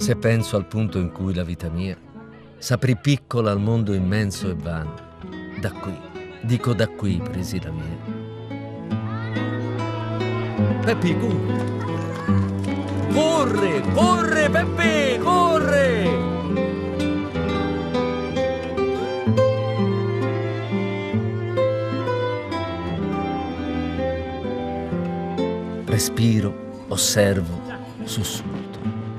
Se penso al punto in cui la vita mia s'aprì piccola al mondo immenso e vano, da qui, dico da qui presi la via. Peppi, corre, corre Peppe, corre! Respiro, osservo, sussulto.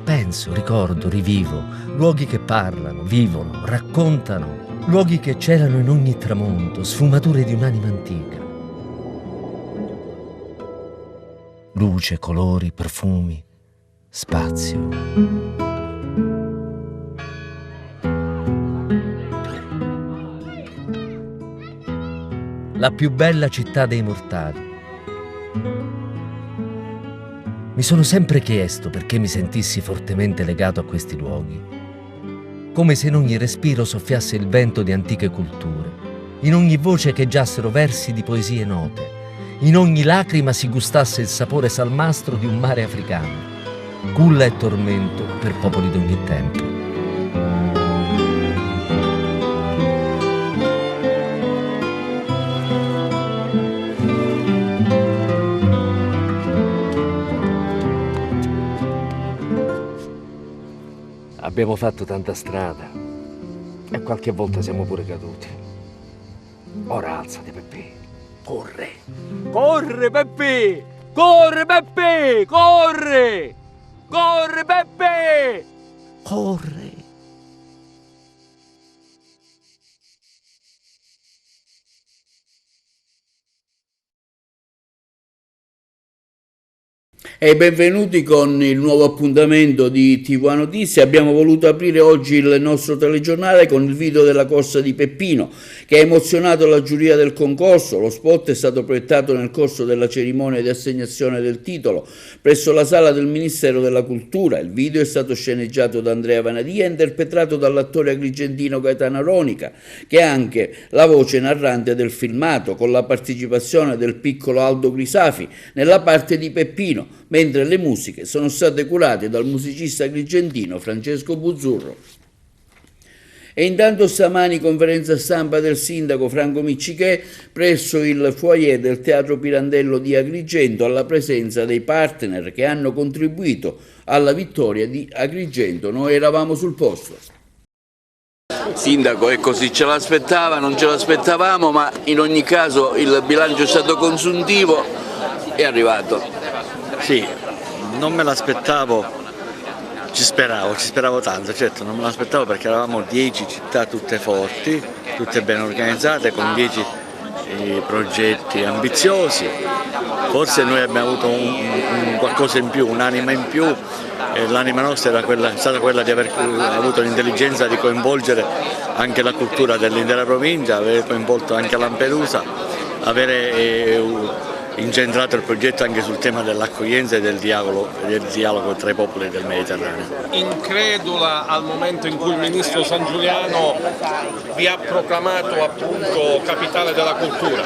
Penso, ricordo, rivivo. Luoghi che parlano, vivono, raccontano. Luoghi che celano in ogni tramonto, sfumature di un'anima antica. Luce, colori, profumi, spazio. La più bella città dei mortali. Mi sono sempre chiesto perché mi sentissi fortemente legato a questi luoghi, come se in ogni respiro soffiasse il vento di antiche culture, in ogni voce echeggiassero versi di poesie note, in ogni lacrima si gustasse il sapore salmastro di un mare africano, culla e tormento per popoli d'ogni tempo. Abbiamo fatto tanta strada e qualche volta siamo pure caduti. Ora alzati, Peppe. Corre! Corre, Peppe! Corre, Peppe! Corre! Corre, Peppe! Corre! E benvenuti con il nuovo appuntamento di TV Notizie. Abbiamo voluto aprire oggi il nostro telegiornale con il video della corsa di Peppino che ha emozionato la giuria del concorso. Lo spot è stato proiettato nel corso della cerimonia di assegnazione del titolo presso la sala del Ministero della Cultura. Il video è stato sceneggiato da Andrea Vanadia e interpretato dall'attore agrigentino Gaetano Aronica, che è anche la voce narrante del filmato, con la partecipazione del piccolo Aldo Grisafi nella parte di Peppino, mentre le musiche sono state curate dal musicista agrigentino Francesco Buzzurro. E intanto stamani conferenza stampa del sindaco Franco Miccichè presso il foyer del Teatro Pirandello di Agrigento, alla presenza dei partner che hanno contribuito alla vittoria di Agrigento. Noi eravamo sul posto. Sindaco, ecco, sì, ce l'aspettava, non ce l'aspettavamo, ma in ogni caso il bilancio è stato consuntivo, è arrivato. Sì, non me l'aspettavo, ci speravo tanto, certo non me l'aspettavo perché eravamo 10 città tutte forti, tutte ben organizzate, con 10 progetti ambiziosi. Forse noi abbiamo avuto un qualcosa in più, un'anima in più, e l'anima nostra è stata quella di aver avuto l'intelligenza di coinvolgere anche la cultura dell'intera provincia, aver coinvolto anche Lampedusa, avere incentrato il progetto anche sul tema dell'accoglienza e del dialogo tra i popoli del Mediterraneo. Incredula al momento in cui il ministro San Giuliano vi ha proclamato appunto capitale della cultura.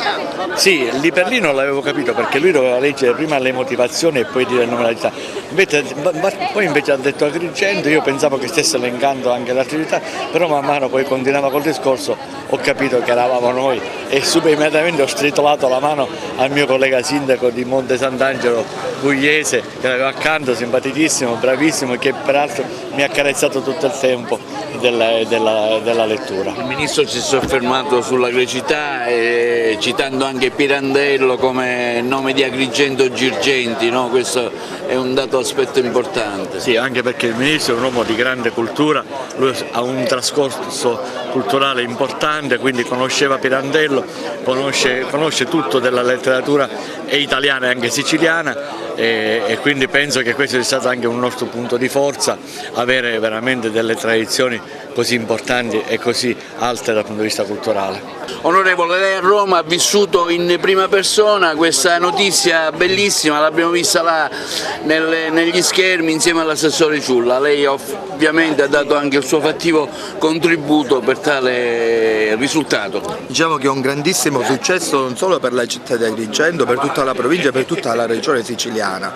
Sì, lì per lì non l'avevo capito perché lui doveva leggere prima le motivazioni e poi dire il nome della città. Poi invece ha detto Agrigento, io pensavo che stesse elencando anche le altre città, però man mano poi continuava col discorso, ho capito che eravamo noi e subito immediatamente ho stritolato la mano al mio collega sindaco di Monte Sant'Angelo pugliese che aveva accanto, simpaticissimo, bravissimo, che peraltro mi ha accarezzato tutto il tempo della lettura. Il ministro si è soffermato sulla grecità, citando anche Pirandello come nome di Agrigento Girgenti, no? Questo è un dato aspetto importante. Sì, anche perché il ministro è un uomo di grande cultura, lui ha un trascorso culturale importante, quindi conosceva Pirandello, conosce tutto della letteratura italiana e anche siciliana, e quindi penso che questo sia stato anche un nostro punto di forza, avere veramente delle tradizioni così importanti e così alte dal punto di vista culturale. Onorevole, lei a Roma ha vissuto in prima persona questa notizia bellissima, l'abbiamo vista là negli schermi insieme all'assessore Ciulla. Lei ovviamente ha dato anche il suo fattivo contributo per tale risultato. Diciamo che è un grandissimo successo non solo per la città di Agrigento, per tutta la provincia e per tutta la regione siciliana.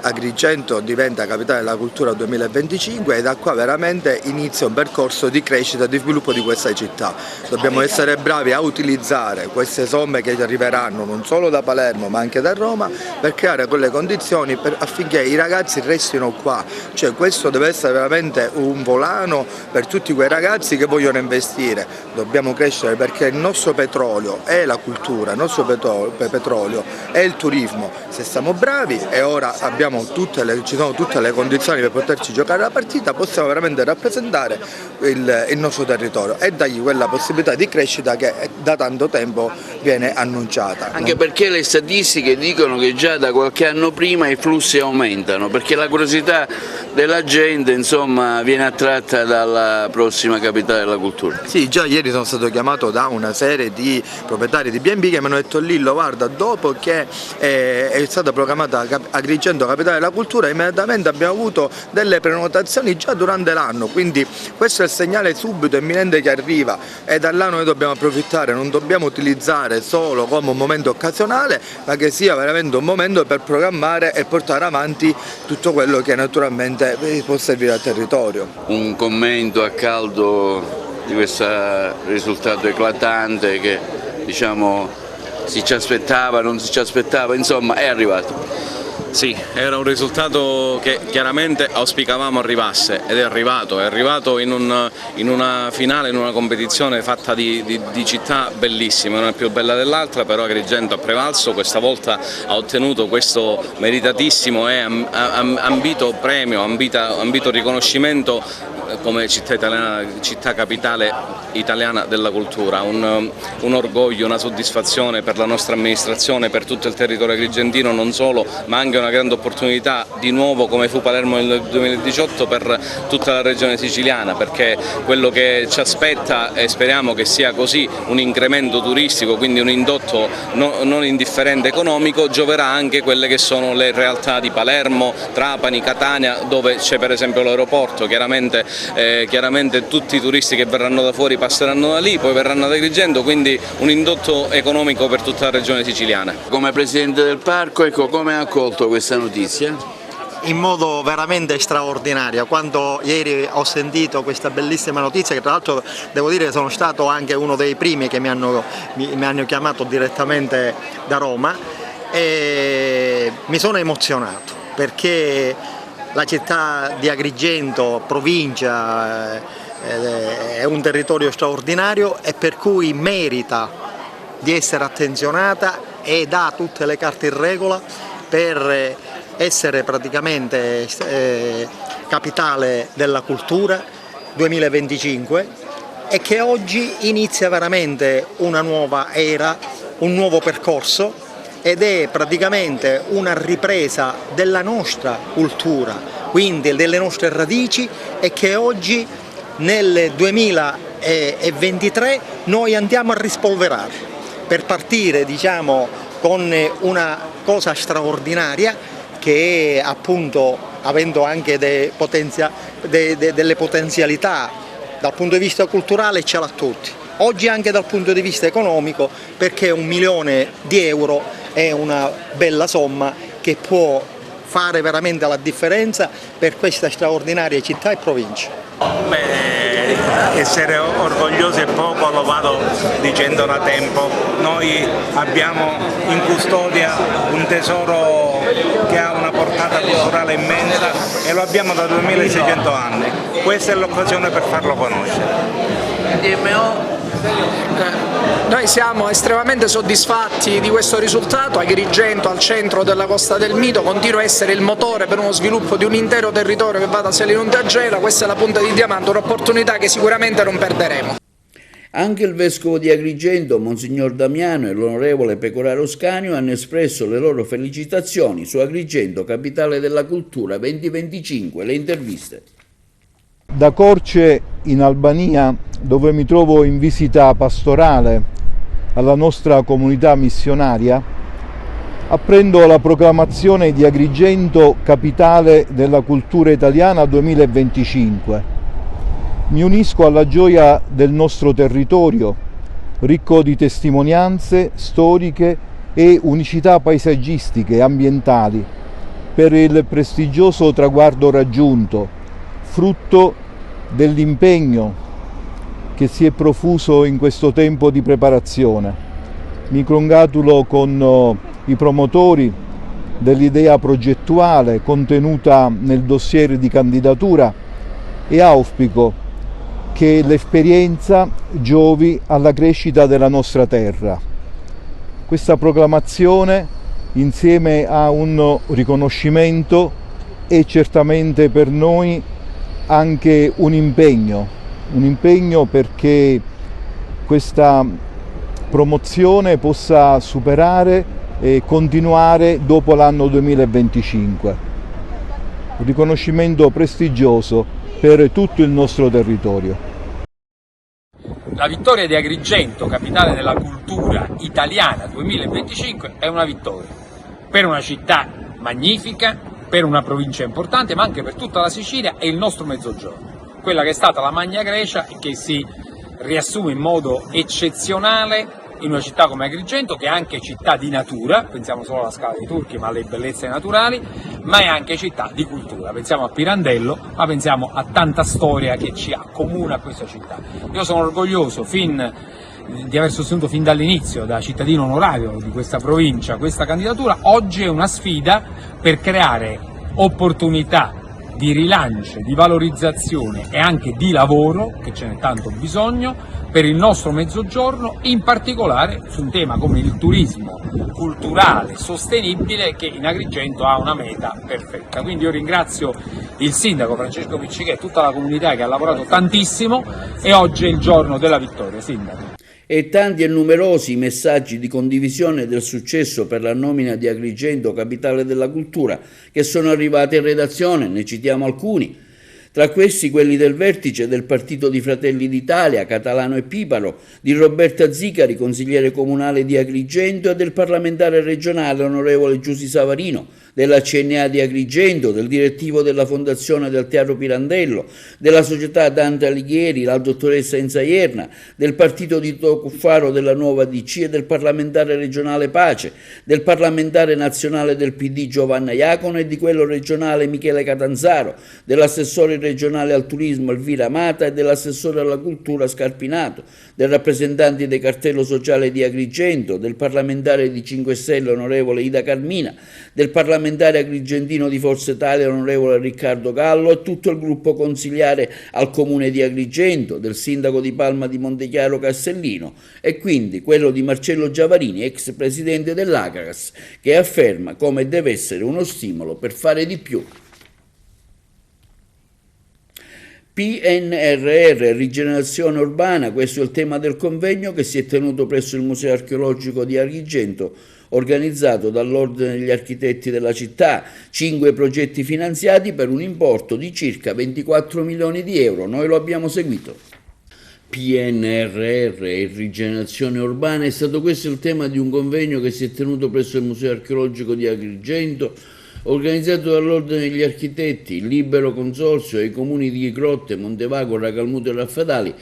Agrigento diventa capitale della cultura 2025 e da qua veramente inizia un percorso di crescita e di sviluppo di questa città. Dobbiamo essere bravi a utilizzare queste somme che arriveranno non solo da Palermo ma anche da Roma per creare quelle condizioni affinché i ragazzi restino qua, cioè questo deve essere veramente un volano per tutti quei ragazzi che vogliono investire. Dobbiamo crescere perché il nostro petrolio è la cultura, il nostro petrolio è il turismo. Se siamo bravi e ora ci sono tutte le condizioni per poterci giocare la partita, possiamo veramente rappresentare il nostro territorio e dargli quella possibilità di crescita che da tanto tempo viene annunciata. Anche perché le statistiche dicono che già da qualche anno prima i flussi aumentano, perché la curiosità della gente insomma viene attratta dalla prossima capitale della cultura. Sì, già ieri sono stato chiamato da una serie di proprietari di B&B che mi hanno detto: Lillo, guarda, dopo che è stata proclamata Agrigento capitale della cultura, immediatamente abbiamo avuto delle prenotazioni già durante l'anno, quindi questo è il segnale subito imminente che arriva e da là noi dobbiamo approfittare, non dobbiamo utilizzare solo come un momento occasionale, ma che sia veramente un momento per programmare e portare avanti tutto quello che naturalmente può servire al territorio. Un commento a caldo di questo risultato eclatante che diciamo si ci aspettava, non si ci aspettava, insomma è arrivato. Sì, era un risultato che chiaramente auspicavamo arrivasse ed è arrivato in una finale, in una competizione fatta di città bellissime, una più bella dell'altra, però Agrigento ha prevalso, questa volta ha ottenuto questo meritatissimo e ambito premio, ambito riconoscimento come città capitale italiana della cultura, un orgoglio, una soddisfazione per la nostra amministrazione, per tutto il territorio agrigentino non solo, ma anche una grande opportunità di nuovo come fu Palermo nel 2018 per tutta la regione siciliana, perché quello che ci aspetta e speriamo che sia così, un incremento turistico, quindi un indotto non indifferente economico, gioverà anche quelle che sono le realtà di Palermo, Trapani, Catania, dove c'è per esempio l'aeroporto. Chiaramente tutti i turisti che verranno da fuori passeranno da lì, poi verranno ad Agrigento, quindi un indotto economico per tutta la regione siciliana. Come Presidente del Parco, ecco, come ha accolto questa notizia? In modo veramente straordinario. Quando ieri ho sentito questa bellissima notizia, che tra l'altro devo dire sono stato anche uno dei primi che mi hanno chiamato direttamente da Roma, e mi sono emozionato perché la città di Agrigento, provincia, è un territorio straordinario e per cui merita di essere attenzionata ed ha tutte le carte in regola per essere praticamente capitale della cultura 2025 e che oggi inizia veramente una nuova era, un nuovo percorso ed è praticamente una ripresa della nostra cultura, quindi delle nostre radici, e che oggi nel 2023 noi andiamo a rispolverare per partire, diciamo, con una cosa straordinaria che appunto, avendo anche delle potenzialità dal punto di vista culturale, ce l'ha tutti. Oggi anche dal punto di vista economico, perché 1 milione di euro è una bella somma che può fare veramente la differenza per questa straordinaria città e provincia. Beh, essere orgogliosi è poco, lo vado dicendo da tempo. Noi abbiamo in custodia un tesoro che ha una portata culturale immensa e lo abbiamo da 2600 anni. Questa è l'occasione per farlo conoscere. Noi siamo estremamente soddisfatti di questo risultato. Agrigento, al centro della Costa del Mito, continua a essere il motore per uno sviluppo di un intero territorio che va da Selinunte a Gela. Questa è la punta di diamante, un'opportunità che sicuramente non perderemo. Anche il Vescovo di Agrigento, Monsignor Damiano, e l'Onorevole Pecoraro Scanio hanno espresso le loro felicitazioni su Agrigento, capitale della cultura 2025. Le interviste. Da Corce in Albania, dove mi trovo in visita pastorale alla nostra comunità missionaria, apprendo la proclamazione di Agrigento capitale della cultura italiana 2025. Mi unisco alla gioia del nostro territorio, ricco di testimonianze storiche e unicità paesaggistiche e ambientali, per il prestigioso traguardo raggiunto, frutto dell'impegno che si è profuso in questo tempo di preparazione. Mi congratulo con i promotori dell'idea progettuale contenuta nel dossier di candidatura e auspico che l'esperienza giovi alla crescita della nostra terra. Questa proclamazione, insieme a un riconoscimento, è certamente per noi anche un impegno perché questa promozione possa superare e continuare dopo l'anno 2025. Un riconoscimento prestigioso per tutto il nostro territorio. La vittoria di Agrigento, capitale della cultura italiana 2025, è una vittoria per una città magnifica, per una provincia importante, ma anche per tutta la Sicilia e il nostro mezzogiorno, quella che è stata la Magna Grecia e che si riassume in modo eccezionale in una città come Agrigento, che è anche città di natura, pensiamo solo alla Scala dei Turchi, ma alle bellezze naturali, ma è anche città di cultura, pensiamo a Pirandello, ma pensiamo a tanta storia che ci accomuna a questa città. Io sono orgoglioso di aver sostenuto fin dall'inizio, da cittadino onorario di questa provincia, questa candidatura. Oggi è una sfida per creare opportunità di rilancio, di valorizzazione e anche di lavoro, che ce n'è tanto bisogno, per il nostro mezzogiorno, in particolare su un tema come il turismo culturale sostenibile, che in Agrigento ha una meta perfetta. Quindi io ringrazio il sindaco Francesco Piccichet e tutta la comunità che ha lavorato tantissimo, e oggi è il giorno della vittoria. Sindaco. E tanti e numerosi i messaggi di condivisione del successo per la nomina di Agrigento capitale della cultura che sono arrivati in redazione, ne citiamo alcuni. Tra questi quelli del vertice del Partito di Fratelli d'Italia, Catalano e Piparo, di Roberta Zicari, consigliere comunale di Agrigento, e del parlamentare regionale onorevole Giusy Savarino, della CNA di Agrigento, del direttivo della Fondazione del Teatro Pirandello, della società Dante Alighieri, la dottoressa Enza Ierna, del partito di Cuffaro della Nuova DC e del parlamentare regionale Pace, del parlamentare nazionale del PD Giovanna Iacono e di quello regionale Michele Catanzaro, dell'assessore regionale al turismo Elvira Amata e dell'assessore alla cultura Scarpinato, del rappresentante del cartello sociale di Agrigento, del parlamentare di 5 Stelle onorevole Ida Carmina, del parlamentare agrigentino di Forza Italia onorevole Riccardo Gallo e tutto il gruppo consigliare al comune di Agrigento, del sindaco di Palma di Montechiaro Castellino e quindi quello di Marcello Giavarini, ex presidente dell'Acagas, che afferma come deve essere uno stimolo per fare di più. PNRR, rigenerazione urbana, questo è il tema del convegno che si è tenuto presso il Museo Archeologico di Agrigento, organizzato dall'Ordine degli Architetti della città, 5 progetti finanziati per un importo di circa 24 milioni di euro. Noi lo abbiamo seguito. PNRR e rigenerazione urbana è stato questo il tema di un convegno che si è tenuto presso il Museo Archeologico di Agrigento, organizzato dall'Ordine degli Architetti, il Libero Consorzio e i comuni di Grotte, Montevago, Racalmuto e Raffadali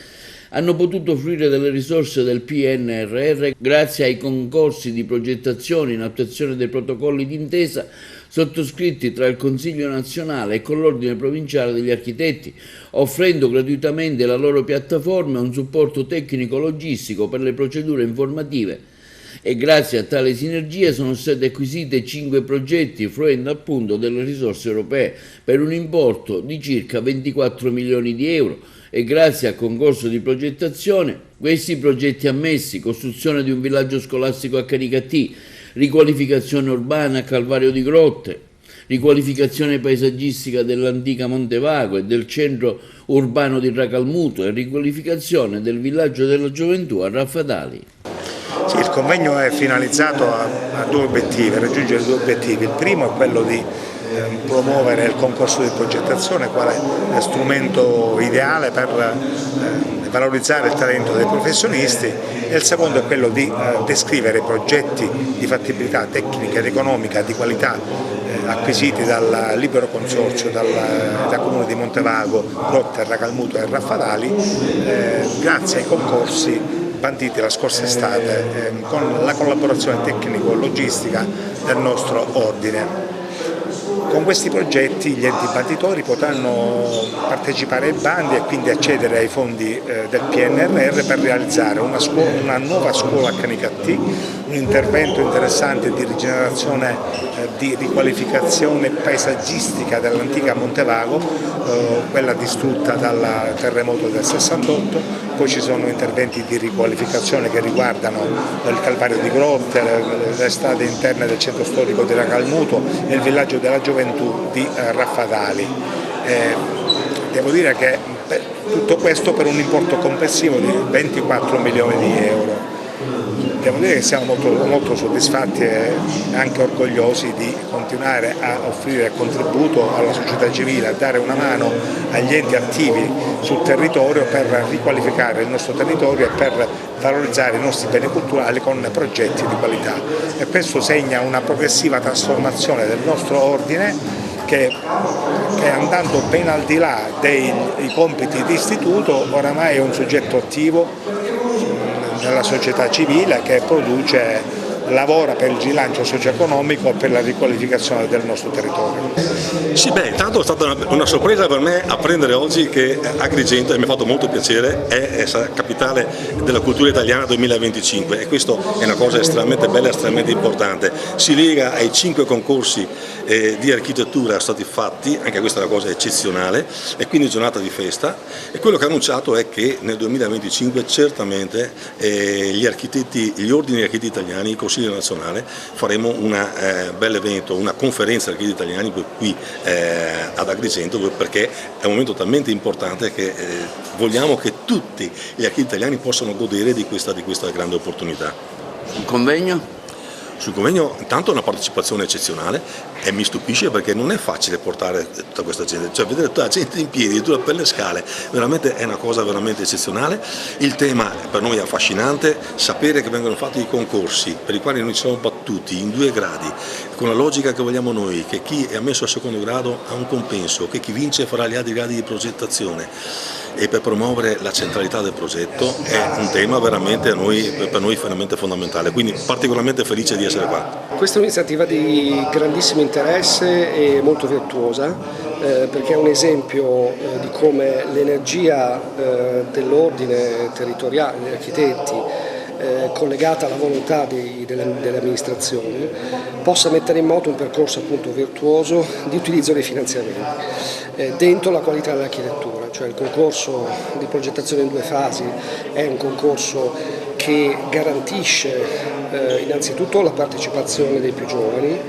hanno potuto fruire delle risorse del PNRR grazie ai concorsi di progettazione in attuazione dei protocolli d'intesa sottoscritti tra il Consiglio nazionale e con l'Ordine provinciale degli architetti, offrendo gratuitamente la loro piattaforma e un supporto tecnico-logistico per le procedure informative. E grazie a tale sinergia sono state acquisite 5 progetti fruendo appunto delle risorse europee per un importo di circa 24 milioni di euro e grazie al concorso di progettazione questi progetti ammessi: costruzione di un villaggio scolastico a Caricattì, riqualificazione urbana a Calvario di Grotte, riqualificazione paesaggistica dell'antica Montevago e del centro urbano di Racalmuto e riqualificazione del villaggio della gioventù a Raffadali. Sì, il convegno è finalizzato a due obiettivi, a raggiungere 2 obiettivi. Il primo è quello di promuovere il concorso di progettazione quale strumento ideale per valorizzare il talento dei professionisti, e il secondo è quello di descrivere progetti di fattibilità tecnica ed economica di qualità acquisiti dal Libero Consorzio, dal Comune di Montevago, Grotte, Racalmuto e Raffadali, grazie ai concorsi banditi la scorsa estate con la collaborazione tecnico-logistica del nostro ordine. Con questi progetti gli enti banditori potranno partecipare ai bandi e quindi accedere ai fondi del PNRR per realizzare una nuova scuola a Canicattì, un intervento interessante di rigenerazione, di riqualificazione paesaggistica dell'antica Montevago, quella distrutta dal terremoto del 68, poi ci sono interventi di riqualificazione che riguardano il Calvario di Grotte, le strade interne del centro storico di Racalmuto e il villaggio della gioventù di Raffadali. Devo dire che tutto questo per un importo complessivo di 24 milioni di euro. Devo dire che siamo molto soddisfatti e anche orgogliosi di continuare a offrire contributo alla società civile, a dare una mano agli enti attivi sul territorio per riqualificare il nostro territorio e per valorizzare i nostri beni culturali con progetti di qualità. E questo segna una progressiva trasformazione del nostro ordine che andando ben al di là dei compiti di istituto oramai è un soggetto attivo nella società civile che lavora per il rilancio socio-economico e per la riqualificazione del nostro territorio. Sì, intanto è stata una sorpresa per me apprendere oggi che Agrigento, e mi ha fatto molto piacere, è capitale della cultura italiana 2025 e questo è una cosa estremamente bella e estremamente importante. Si lega ai 5 concorsi di architettura stati fatti, anche questa è una cosa eccezionale, e quindi giornata di festa, e quello che ha annunciato è che nel 2025 certamente gli ordini di architetti italiani, il Consiglio nazionale, faremo un bel evento, una conferenza di architetti italiani qui ad Agrigento, perché è un momento talmente importante che vogliamo che tutti gli architetti italiani possano godere di questa grande opportunità. Un convegno? Sul convegno intanto una partecipazione eccezionale e mi stupisce perché non è facile portare tutta questa gente, cioè vedere tutta la gente in piedi, tutta per le scale, veramente è una cosa veramente eccezionale. Il tema per noi è affascinante, sapere che vengono fatti i concorsi per i quali noi ci siamo battuti in 2 gradi, con la logica che vogliamo noi, che chi è ammesso al 2° grado ha un compenso, che chi vince farà gli altri gradi di progettazione. E per promuovere la centralità del progetto è un tema veramente per noi veramente fondamentale, quindi particolarmente felice di essere qua. Questa è un'iniziativa di grandissimo interesse e molto virtuosa perché è un esempio di come l'energia dell'ordine territoriale, degli architetti, collegata alla volontà delle amministrazioni, possa mettere in moto un percorso appunto virtuoso di utilizzo dei finanziamenti dentro la qualità dell'architettura. Cioè il concorso di progettazione in 2 fasi è un concorso che garantisce innanzitutto la partecipazione dei più giovani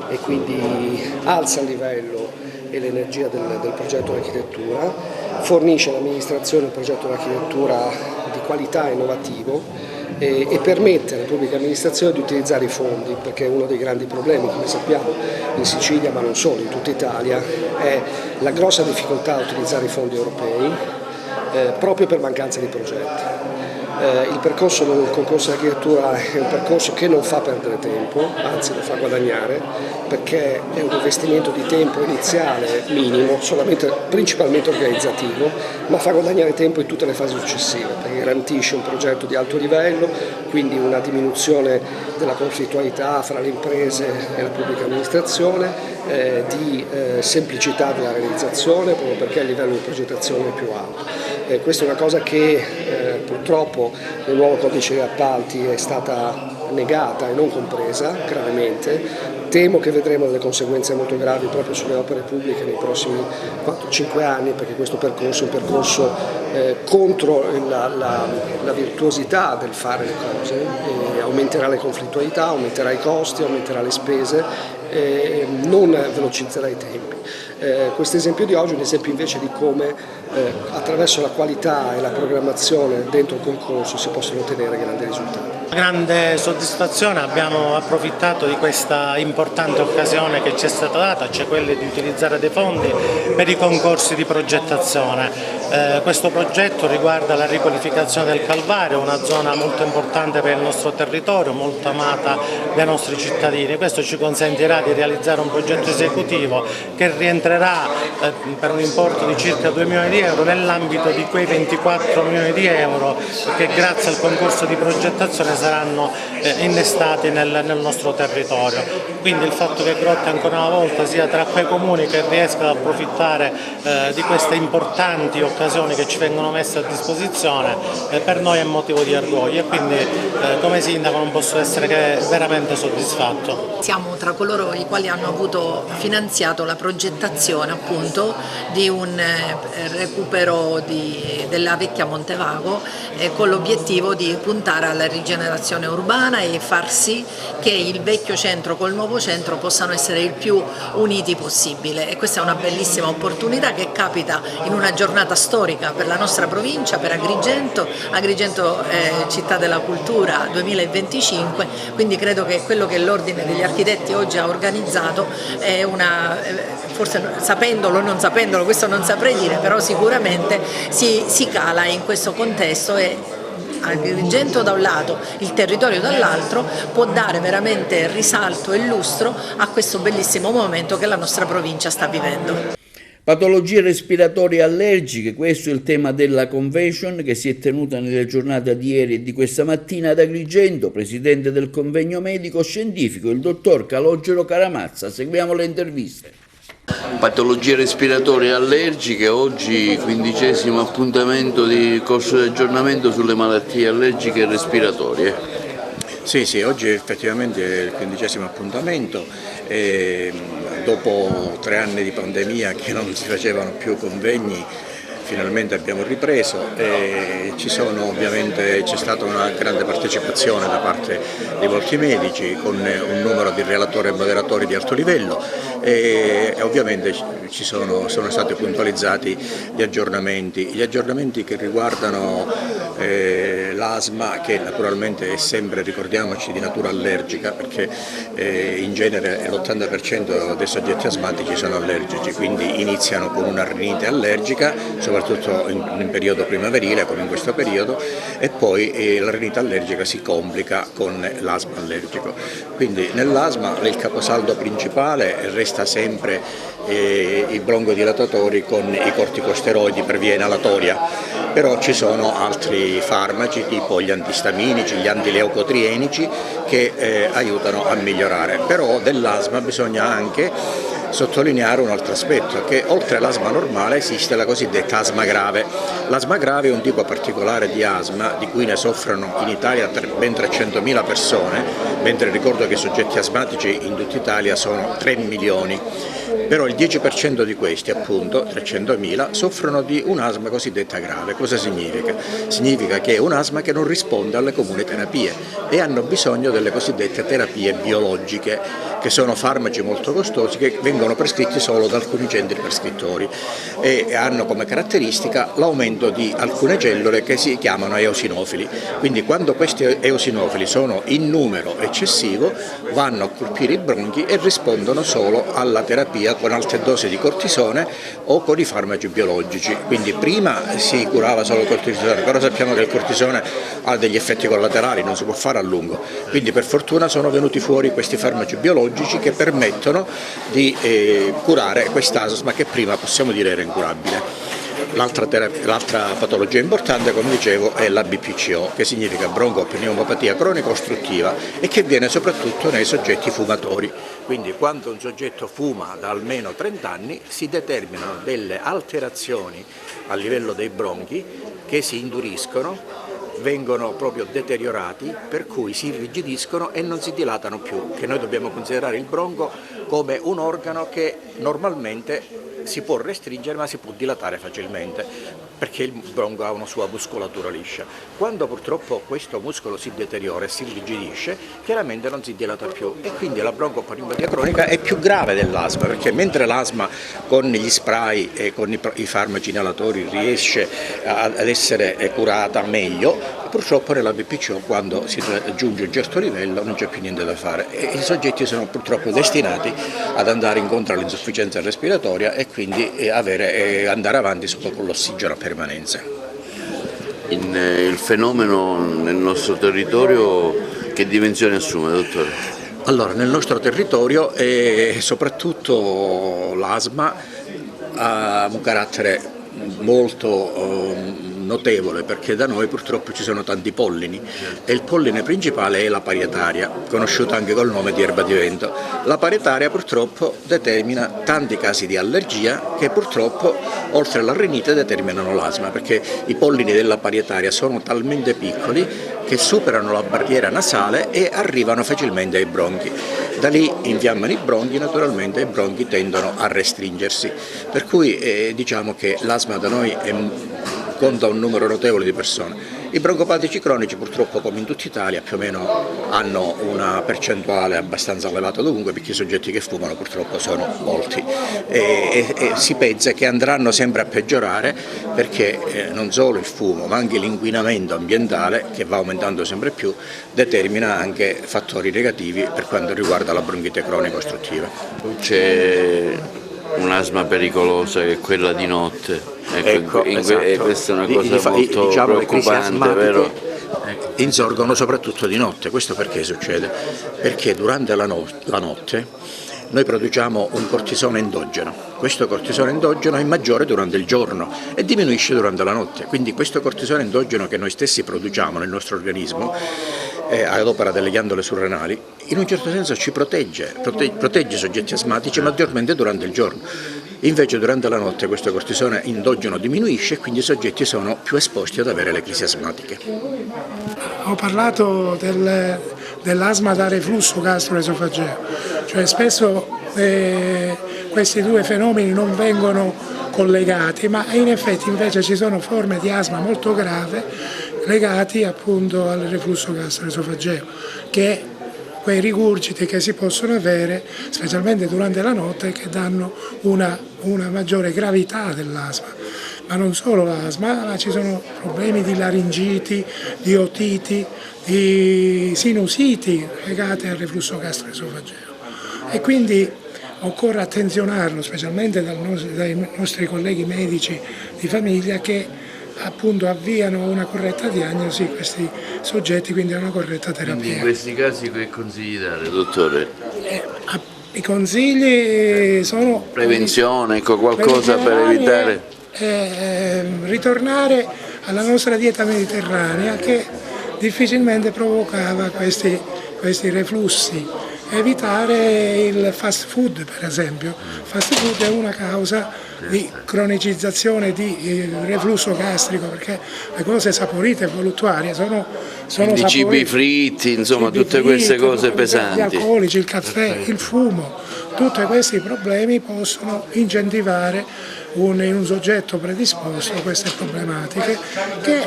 e quindi alza il livello e l'energia del progetto d'architettura, fornisce all'amministrazione un progetto d'architettura di qualità e innovativo e permette alle pubbliche amministrazioni di utilizzare i fondi, perché uno dei grandi problemi, come sappiamo, in Sicilia ma non solo, in tutta Italia, è la grossa difficoltà a utilizzare i fondi europei proprio per mancanza di progetti. Il percorso del concorso di architettura è un percorso che non fa perdere tempo, anzi lo fa guadagnare, perché è un investimento di tempo iniziale minimo, principalmente organizzativo, ma fa guadagnare tempo in tutte le fasi successive, perché garantisce un progetto di alto livello, quindi una diminuzione della conflittualità fra le imprese e la pubblica amministrazione, di semplicità della realizzazione, proprio perché il livello di progettazione è più alto. Questa è una cosa che purtroppo nel nuovo codice degli appalti è stata negata e non compresa gravemente. Temo che vedremo delle conseguenze molto gravi proprio sulle opere pubbliche nei prossimi 4-5 anni, perché questo percorso è un percorso contro la virtuosità del fare le cose, aumenterà le conflittualità, aumenterà i costi, aumenterà le spese, non velocizzerà i tempi. Questo esempio di oggi è un esempio invece di come attraverso la qualità e la programmazione dentro il concorso si possono ottenere grandi risultati. Grande soddisfazione, abbiamo approfittato di questa importante occasione che ci è stata data, cioè quella di utilizzare dei fondi per i concorsi di progettazione. Questo progetto riguarda la riqualificazione del Calvario, una zona molto importante per il nostro territorio, molto amata dai nostri cittadini. Questo ci consentirà di realizzare un progetto esecutivo che rientrerà per un importo di circa 2 milioni di euro nell'ambito di quei 24 milioni di euro che grazie al concorso di progettazione saranno innestati nel nostro territorio. Quindi il fatto che Grotte ancora una volta sia tra quei comuni che riescano ad approfittare di queste importanti occasioni che ci vengono messe a disposizione per noi è motivo di orgoglio e quindi come sindaco non posso essere che veramente soddisfatto. Siamo tra coloro i quali hanno avuto finanziato la progettazione appunto di un recupero della vecchia Montevago con l'obiettivo di puntare alla rigenerazione urbana e far sì che il vecchio centro col nuovo centro possano essere il più uniti possibile, e questa è una bellissima opportunità che capita in una giornata storica per la nostra provincia, per Agrigento città della cultura 2025, quindi credo che quello che l'Ordine degli Architetti oggi ha organizzato è forse sapendolo o non sapendolo, questo non saprei dire, però sicuramente si cala in questo contesto e Agrigento da un lato, il territorio dall'altro, può dare veramente risalto e lustro a questo bellissimo momento che la nostra provincia sta vivendo. Patologie respiratorie allergiche, questo è il tema della convention che si è tenuta nella giornata di ieri e di questa mattina ad Agrigento. Presidente del convegno medico scientifico, il dottor Calogero Caramazza. Seguiamo le interviste. Patologie respiratorie allergiche, oggi 15° appuntamento di corso di aggiornamento sulle malattie allergiche e respiratorie. Sì, oggi effettivamente è il 15° appuntamento. Dopo 3 anni di pandemia che non si facevano più convegni, finalmente abbiamo ripreso e c'è stata una grande partecipazione da parte di molti medici con un numero di relatori e moderatori di alto livello e ovviamente sono stati puntualizzati gli aggiornamenti che riguardano l'asma, che naturalmente è sempre, ricordiamoci, di natura allergica, perché in genere l'80% dei soggetti asmatici sono allergici, quindi iniziano con una rinite allergica, soprattutto in periodo primaverile come in questo periodo, e poi la rinite allergica si complica con l'asma allergico. Quindi nell'asma il caposaldo principale resta sempre i broncodilatatori con i corticosteroidi per via inalatoria, però ci sono altri farmaci tipo gli antistaminici, gli antileucotrienici che aiutano a migliorare. Però dell'asma bisogna anche sottolineare un altro aspetto, che oltre all'asma normale esiste la cosiddetta asma grave. L'asma grave è un tipo particolare di asma di cui ne soffrono in Italia ben 300.000 persone, mentre ricordo che i soggetti asmatici in tutta Italia sono 3 milioni. Però il 10% di questi, appunto, 300.000, soffrono di un'asma cosiddetta grave. Cosa significa? Significa che è un'asma che non risponde alle comuni terapie e hanno bisogno delle cosiddette terapie biologiche, che sono farmaci molto costosi che vengono prescritti solo da alcuni centri prescrittori e hanno come caratteristica l'aumento di alcune cellule che si chiamano eosinofili. Quindi quando questi eosinofili sono in numero eccessivo vanno a colpire i bronchi e rispondono solo alla terapia con alte dosi di cortisone o con i farmaci biologici. Quindi prima si curava solo il cortisone, però sappiamo che il cortisone ha degli effetti collaterali, non si può fare a lungo. Quindi per fortuna sono venuti fuori questi farmaci biologici che permettono di curare quest'asma che prima possiamo dire era incurabile. L'altra patologia importante, come dicevo, è la BPCO, che significa broncopneumopatia cronica ostruttiva e che viene soprattutto nei soggetti fumatori. Quindi quando un soggetto fuma da almeno 30 anni si determinano delle alterazioni a livello dei bronchi che si induriscono, vengono proprio deteriorati, per cui si irrigidiscono e non si dilatano più, che noi dobbiamo considerare il bronco come un organo che normalmente si può restringere ma si può dilatare facilmente, perché il bronco ha una sua muscolatura liscia. Quando purtroppo questo muscolo si deteriora e si irrigidisce, chiaramente non si dilata più e quindi la broncopneumopatia cronica è più grave dell'asma, perché mentre l'asma con gli spray e con i farmaci inalatori riesce ad essere curata meglio, purtroppo nella BPCO quando si raggiunge un certo livello non c'è più niente da fare e i soggetti sono purtroppo destinati ad andare incontro all'insufficienza respiratoria e quindi andare avanti solo con l'ossigeno a permanenza. Il fenomeno nel nostro territorio che dimensione assume, dottore? Allora, nel nostro territorio soprattutto l'asma ha un carattere molto notevole, perché da noi purtroppo ci sono tanti pollini e il polline principale è la parietaria, conosciuta anche col nome di erba di vento. La parietaria purtroppo determina tanti casi di allergia che purtroppo oltre alla rinite determinano l'asma, perché i pollini della parietaria sono talmente piccoli che superano la barriera nasale e arrivano facilmente ai bronchi. Da lì infiammano i bronchi, naturalmente i bronchi tendono a restringersi, per cui diciamo che l'asma da noi conta un numero notevole di persone. I broncopatici cronici purtroppo, come in tutta Italia, più o meno hanno una percentuale abbastanza elevata dovunque, perché i soggetti che fumano purtroppo sono molti e si pensa che andranno sempre a peggiorare, perché non solo il fumo ma anche l'inquinamento ambientale, che va aumentando sempre più, determina anche fattori negativi per quanto riguarda la bronchite cronica ostruttiva. C'è un'asma pericolosa che è quella di notte. Ecco, esatto. Questa è una cosa molto preoccupante, vero? Insorgono soprattutto di notte. Questo perché succede? Perché durante la notte noi produciamo un cortisone endogeno. Questo cortisone endogeno è maggiore durante il giorno e diminuisce durante la notte. Quindi questo cortisone endogeno che noi stessi produciamo nel nostro organismo ad opera delle ghiandole surrenali, in un certo senso ci protegge i soggetti asmatici maggiormente durante il giorno. Invece durante la notte questo cortisone endogeno diminuisce e quindi i soggetti sono più esposti ad avere le crisi asmatiche. Ho parlato dell'asma da reflusso gastroesofageo, cioè spesso questi due fenomeni non vengono collegati, ma in effetti invece ci sono forme di asma molto grave legati appunto al reflusso gastroesofageo, che quei rigurgiti che si possono avere specialmente durante la notte, che danno una maggiore gravità dell'asma. Ma non solo l'asma, ma ci sono problemi di laringiti, di otiti, di sinusiti legati al reflusso gastroesofageo. E quindi occorre attenzionarlo, specialmente dai nostri colleghi medici di famiglia, che appunto avviano una corretta diagnosi questi soggetti, quindi una corretta terapia. Quindi in questi casi che consigli dare, dottore? I consigli sono prevenzione, ecco, qualcosa per evitare. Ritornare alla nostra dieta mediterranea, che difficilmente provocava questi reflussi. Evitare il fast food, per esempio. Il fast food è una causa di cronicizzazione di reflusso gastrico, perché le cose saporite e voluttuarie sono i cibi fritti, insomma tutte queste cose pesanti. Gli alcolici, il caffè, il fumo, tutti questi problemi possono incentivare in un soggetto predisposto a queste problematiche, che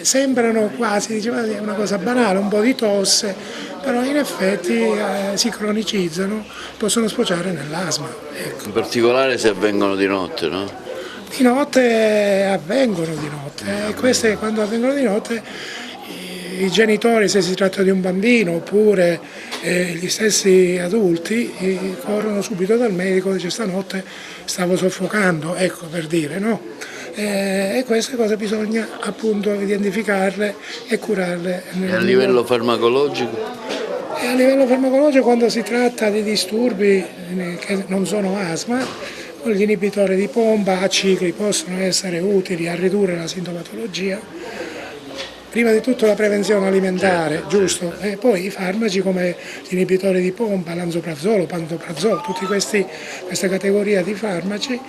sembrano quasi, diceva, una cosa banale, un po' di tosse, però in effetti si cronicizzano, possono sfociare nell'asma. Ecco. In particolare se avvengono di notte, no? Di notte avvengono di notte, e queste quando avvengono di notte i genitori, se si tratta di un bambino oppure gli stessi adulti, corrono subito dal medico e dice stanotte stavo soffocando, ecco, per dire, no? E queste cose bisogna appunto identificarle e curarle. E a livello farmacologico? E a livello farmacologico, quando si tratta di disturbi che non sono asma, gli inibitori di pompa a cicli possono essere utili a ridurre la sintomatologia. Prima di tutto la prevenzione alimentare, giusto? E poi i farmaci come gli inibitori di pompa, l'anzoprazolo, pantoprazolo, tutte queste categorie di farmaci,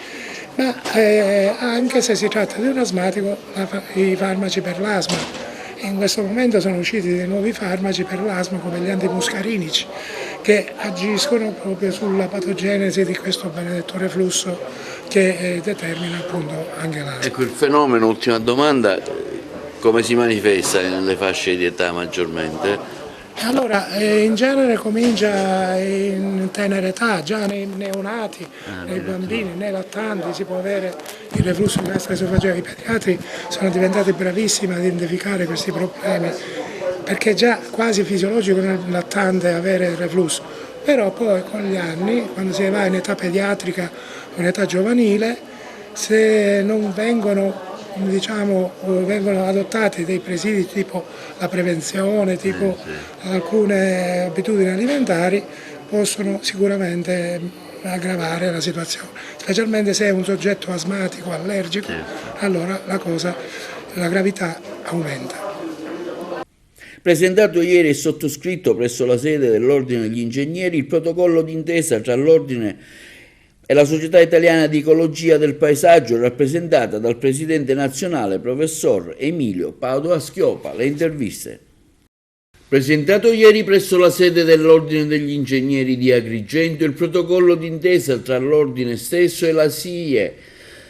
ma anche se si tratta di un asmatico, i farmaci per l'asma. In questo momento sono usciti dei nuovi farmaci per l'asma, come gli antimuscarinici, che agiscono proprio sulla patogenesi di questo benedetto reflusso che determina appunto anche l'asma. Ecco, il fenomeno, ultima domanda, come si manifesta nelle fasce di età maggiormente? Allora, in genere comincia in tenera età, già nei neonati, nei bambini, nei lattanti si può avere il reflusso gastroesofageo. I pediatri sono diventati bravissimi a identificare questi problemi, perché è già quasi fisiologico nel lattante avere il reflusso, però poi con gli anni, quando si va in età pediatrica o in età giovanile, se non vengono adottati dei presidi tipo la prevenzione, tipo alcune abitudini alimentari, possono sicuramente aggravare la situazione, specialmente se è un soggetto asmatico, allergico, allora la gravità aumenta. Presentato ieri e sottoscritto presso la sede dell'Ordine degli Ingegneri il protocollo d'intesa tra l'Ordine e la Società Italiana di Ecologia del Paesaggio, rappresentata dal presidente nazionale professor Emilio Padoa-Schioppa. Le interviste. Presentato ieri presso la sede dell'Ordine degli Ingegneri di Agrigento il protocollo d'intesa tra l'Ordine stesso e la SIE,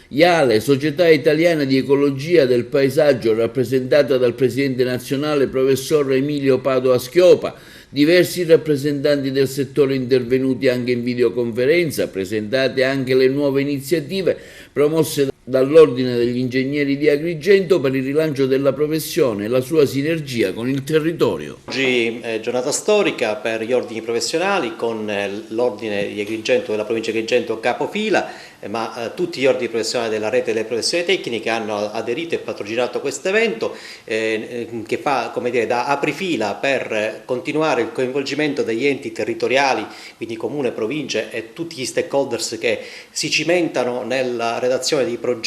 IALE, Società Italiana di Ecologia del Paesaggio, rappresentata dal presidente nazionale professor Emilio Padoa-Schioppa, diversi rappresentanti del settore intervenuti anche in videoconferenza, presentate anche le nuove iniziative promosse dall'Ordine degli Ingegneri di Agrigento per il rilancio della professione e la sua sinergia con il territorio. Oggi è giornata storica per gli ordini professionali con l'Ordine di Agrigento della provincia di Agrigento capofila, ma tutti gli ordini professionali della rete delle professioni tecniche hanno aderito e patrocinato questo evento che fa, come dire, da aprifila per continuare il coinvolgimento degli enti territoriali, quindi comune, province e tutti gli stakeholders che si cimentano nella redazione di progetti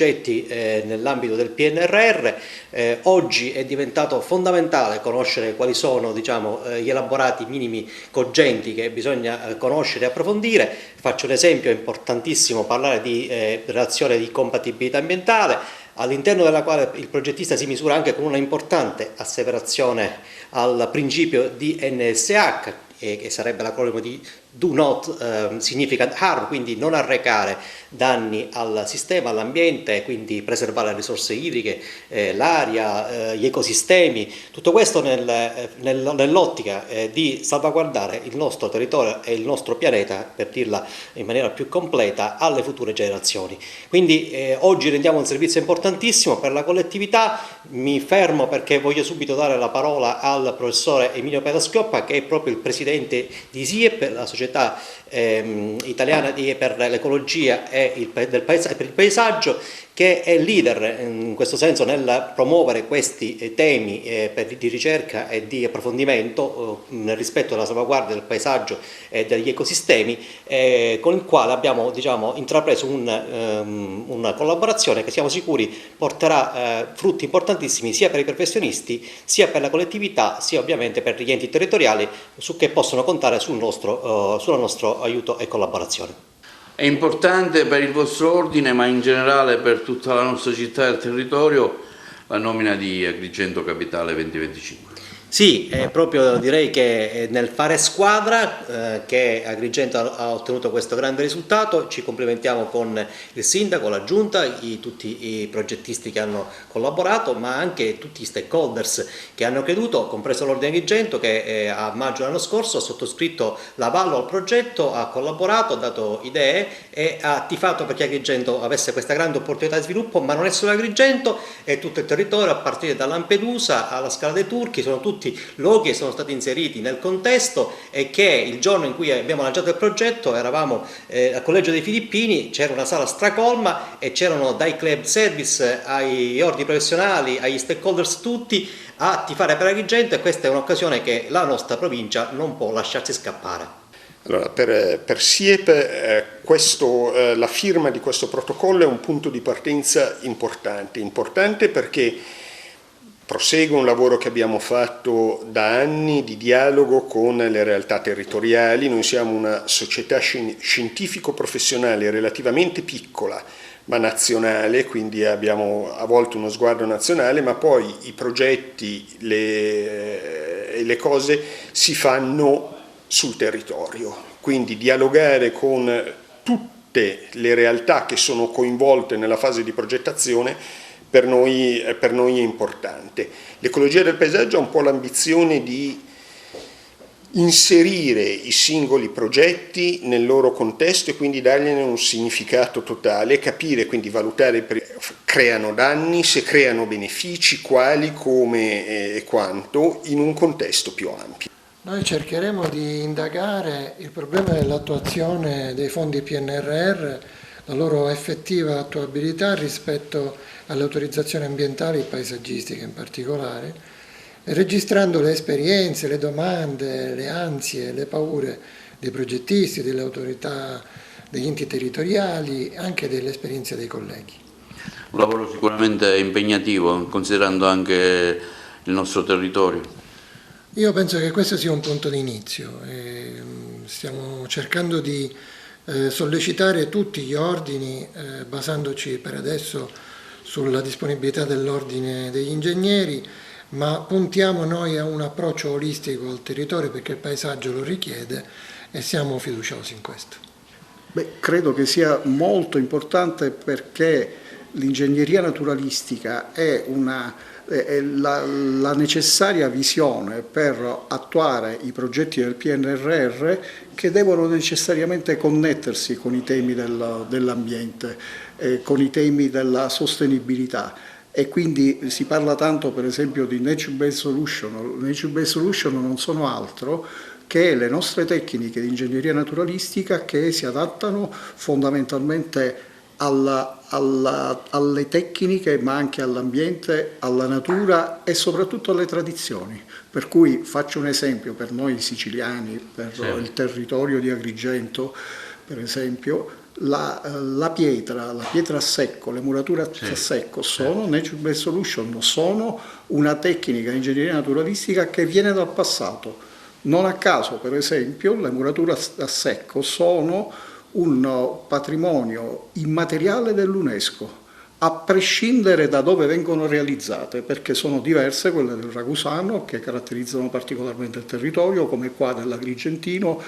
nell'ambito del PNRR. Oggi è diventato fondamentale conoscere quali sono, diciamo, gli elaborati minimi cogenti che bisogna conoscere e approfondire. Faccio un esempio importantissimo, parlare di relazione di compatibilità ambientale, all'interno della quale il progettista si misura anche con una importante asseverazione al principio di NSH, che sarebbe l'acronimo di Do Not Significant Harm, quindi non arrecare danni al sistema, all'ambiente, quindi preservare le risorse idriche, l'aria, gli ecosistemi, tutto questo nell'ottica di salvaguardare il nostro territorio e il nostro pianeta, per dirla in maniera più completa, alle future generazioni. Quindi oggi rendiamo un servizio importantissimo per la collettività. Mi fermo perché voglio subito dare la parola al professore Emilio Padoa-Schioppa, che è proprio il presidente di SIEP, la Società Italiana per l'Ecologia e per il Paesaggio, che è leader in questo senso nel promuovere questi temi di ricerca e di approfondimento nel rispetto della salvaguardia del paesaggio e degli ecosistemi, con il quale abbiamo, diciamo, intrapreso una collaborazione che siamo sicuri porterà frutti importantissimi sia per i professionisti, sia per la collettività, sia ovviamente per gli enti territoriali che possono contare sul nostro aiuto e collaborazione. È importante per il vostro ordine, ma in generale per tutta la nostra città e il territorio, la nomina di Agrigento Capitale 2025. Sì, proprio direi che nel fare squadra che Agrigento ha ottenuto questo grande risultato. Ci complimentiamo con il sindaco, la giunta, tutti i progettisti che hanno collaborato, ma anche tutti i stakeholders che hanno creduto, compreso l'Ordine Agrigento che a maggio dell'anno scorso ha sottoscritto l'avallo al progetto, ha collaborato, ha dato idee e ha tifato perché Agrigento avesse questa grande opportunità di sviluppo, ma non è solo Agrigento, è tutto il territorio, a partire da Lampedusa alla Scala dei Turchi, sono tutti luoghi che sono stati inseriti nel contesto e che il giorno in cui abbiamo lanciato il progetto eravamo al Collegio dei Filippini, c'era una sala stracolma e c'erano dai club service ai ordini professionali, agli stakeholders tutti a tifare per Agrigento, e questa è un'occasione che la nostra provincia non può lasciarsi scappare. Allora, per SIEP la firma di questo protocollo è un punto di partenza importante perché prosegue un lavoro che abbiamo fatto da anni di dialogo con le realtà territoriali. Noi siamo una società scientifico-professionale relativamente piccola ma nazionale, quindi abbiamo a volte uno sguardo nazionale, ma poi i progetti e le cose si fanno sul territorio, quindi dialogare con tutte le realtà che sono coinvolte nella fase di progettazione per noi è importante. L'ecologia del paesaggio ha un po' l'ambizione di inserire i singoli progetti nel loro contesto e quindi dargliene un significato totale, capire, quindi valutare creano danni, se creano benefici, quali, come e quanto, in un contesto più ampio. Noi cercheremo di indagare il problema dell'attuazione dei fondi PNRR, la loro effettiva attuabilità rispetto alle autorizzazioni ambientali e paesaggistiche in particolare, registrando le esperienze, le domande, le ansie, le paure dei progettisti, delle autorità degli enti territoriali, anche delle esperienze dei colleghi. Un lavoro sicuramente impegnativo, considerando anche il nostro territorio. Io penso che questo sia un punto di inizio. Stiamo cercando di sollecitare tutti gli ordini, basandoci per adesso sulla disponibilità dell'ordine degli ingegneri, ma puntiamo noi a un approccio olistico al territorio perché il paesaggio lo richiede e siamo fiduciosi in questo. Beh, credo che sia molto importante perché l'ingegneria naturalistica è la necessaria visione per attuare i progetti del PNRR che devono necessariamente connettersi con i temi dell'ambiente, con i temi della sostenibilità. E quindi si parla tanto per esempio di nature-based solution. Nature-based solution non sono altro che le nostre tecniche di ingegneria naturalistica che si adattano fondamentalmente alle tecniche ma anche all'ambiente, alla natura e soprattutto alle tradizioni. Per cui faccio un esempio per noi siciliani, per il territorio di Agrigento per esempio, la pietra a secco, le murature a secco sono nature-based solution, sono una tecnica di ingegneria naturalistica che viene dal passato. Non a caso, per esempio, le murature a secco sono un patrimonio immateriale dell'UNESCO, a prescindere da dove vengono realizzate, perché sono diverse quelle del Ragusano, che caratterizzano particolarmente il territorio, come qua dell'Agrigentino,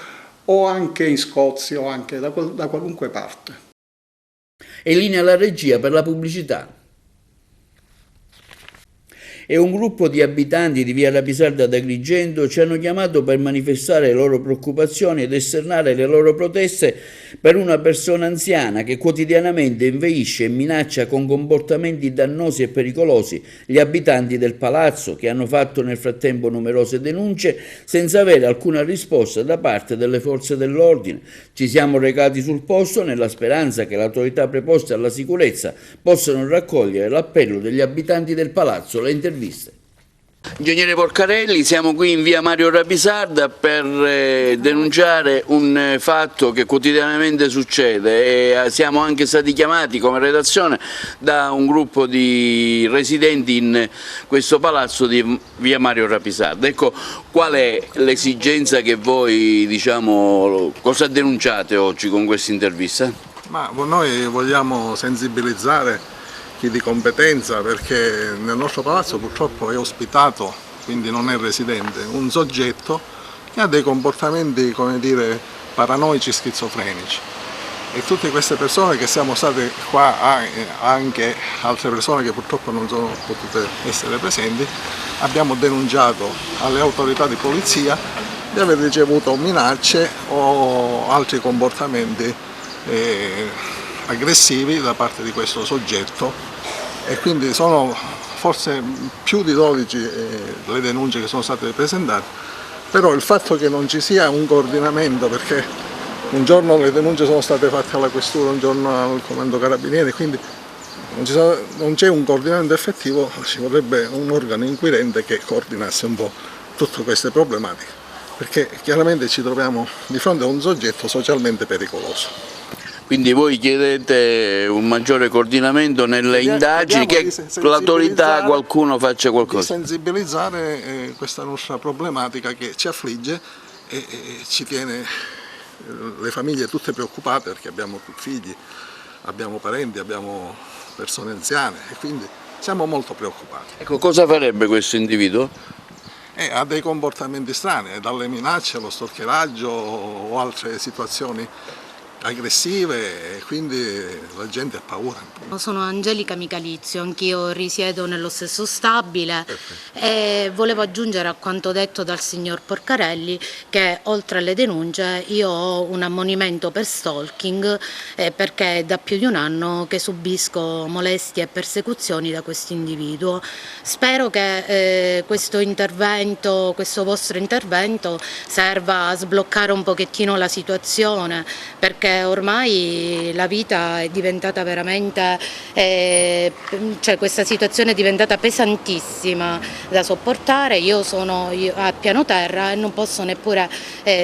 o anche in Scozia, o anche da qualunque parte. E in linea la regia per la pubblicità. E un gruppo di abitanti di via Rapisarda ad Agrigento ci hanno chiamato per manifestare le loro preoccupazioni ed esternare le loro proteste per una persona anziana che quotidianamente inveisce e minaccia con comportamenti dannosi e pericolosi gli abitanti del palazzo, che hanno fatto nel frattempo numerose denunce senza avere alcuna risposta da parte delle forze dell'ordine. Ci siamo recati sul posto nella speranza che le autorità preposte alla sicurezza possano raccogliere l'appello degli abitanti del palazzo. Le interviste. Ingegnere Porcarelli, siamo qui in via Mario Rapisarda per denunciare un fatto che quotidianamente succede e siamo anche stati chiamati come redazione da un gruppo di residenti in questo palazzo di via Mario Rapisarda. Ecco, qual è l'esigenza che voi, cosa denunciate oggi con questa intervista? Ma noi vogliamo sensibilizzare chi di competenza, perché nel nostro palazzo purtroppo è ospitato, quindi non è residente, un soggetto che ha dei comportamenti, come dire, paranoici, schizofrenici. E tutte queste persone che siamo state qua, anche altre persone che purtroppo non sono potute essere presenti, abbiamo denunciato alle autorità di polizia di aver ricevuto minacce o altri comportamenti aggressivi da parte di questo soggetto, e quindi sono forse più di 12 le denunce che sono state presentate, però il fatto che non ci sia un coordinamento, perché un giorno le denunce sono state fatte alla questura, un giorno al comando carabinieri, quindi non c'è un coordinamento effettivo, ci vorrebbe un organo inquirente che coordinasse un po' tutte queste problematiche, perché chiaramente ci troviamo di fronte a un soggetto socialmente pericoloso. Quindi voi chiedete un maggiore coordinamento nelle indagini, che l'autorità, qualcuno faccia qualcosa? Di sensibilizzare questa nostra problematica che ci affligge e ci tiene le famiglie tutte preoccupate, perché abbiamo figli, abbiamo parenti, abbiamo persone anziane e quindi siamo molto preoccupati. Ecco, cosa farebbe questo individuo? Ha dei comportamenti strani, dalle minacce allo stalkeraggio o altre situazioni aggressive, e quindi la gente ha paura. Sono Angelica Michalizio, anch'io risiedo nello stesso stabile e volevo aggiungere a quanto detto dal signor Porcarelli che oltre alle denunce io ho un ammonimento per stalking perché è da più di un anno che subisco molestie e persecuzioni da questo individuo. Spero che questo vostro intervento serva a sbloccare un pochettino la situazione, perché ormai la vita è diventata veramente, cioè questa situazione è diventata pesantissima da sopportare. Io sono a piano terra e non posso neppure,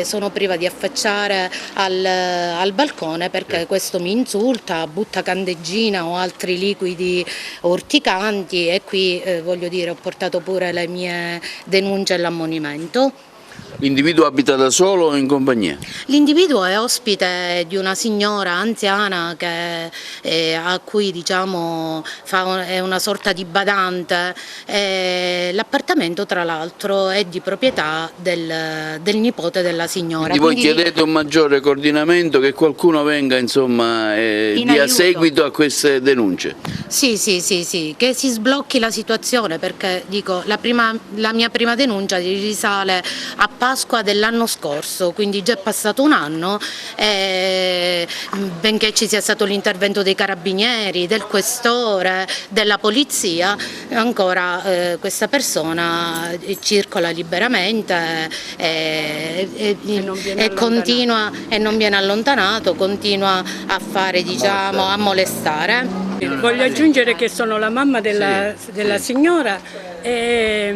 sono priva di affacciare al balcone perché questo mi insulta, butta candeggina o altri liquidi urticanti, e qui voglio dire, ho portato pure le mie denunce all'ammonimento. L'individuo abita da solo o in compagnia? L'individuo è ospite di una signora anziana a cui diciamo è una sorta di badante. L'appartamento tra l'altro è di proprietà del nipote della signora. Quindi voi chiedete un maggiore coordinamento, che qualcuno venga insomma dia seguito a queste denunce? Sì, che si sblocchi la situazione, perché dico la mia prima denuncia risale a Pasqua dell'anno scorso, quindi già è passato un anno, benché ci sia stato l'intervento dei carabinieri, del questore, della polizia, ancora questa persona circola liberamente e non viene allontanato, continua a fare, diciamo, a molestare. Voglio aggiungere che sono la mamma della signora, che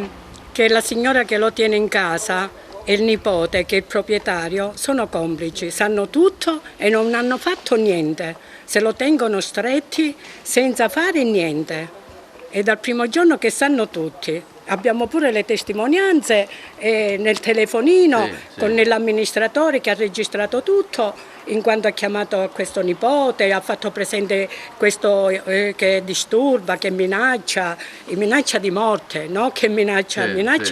è la signora che lo tiene in casa, e il nipote, che è il proprietario, sono complici, sanno tutto e non hanno fatto niente, se lo tengono stretti senza fare niente. È dal primo giorno che sanno tutti. Abbiamo pure le testimonianze nel telefonino con l'amministratore che ha registrato tutto, in quanto ha chiamato questo nipote, ha fatto presente questo che disturba, che minaccia di morte, no? Che minaccia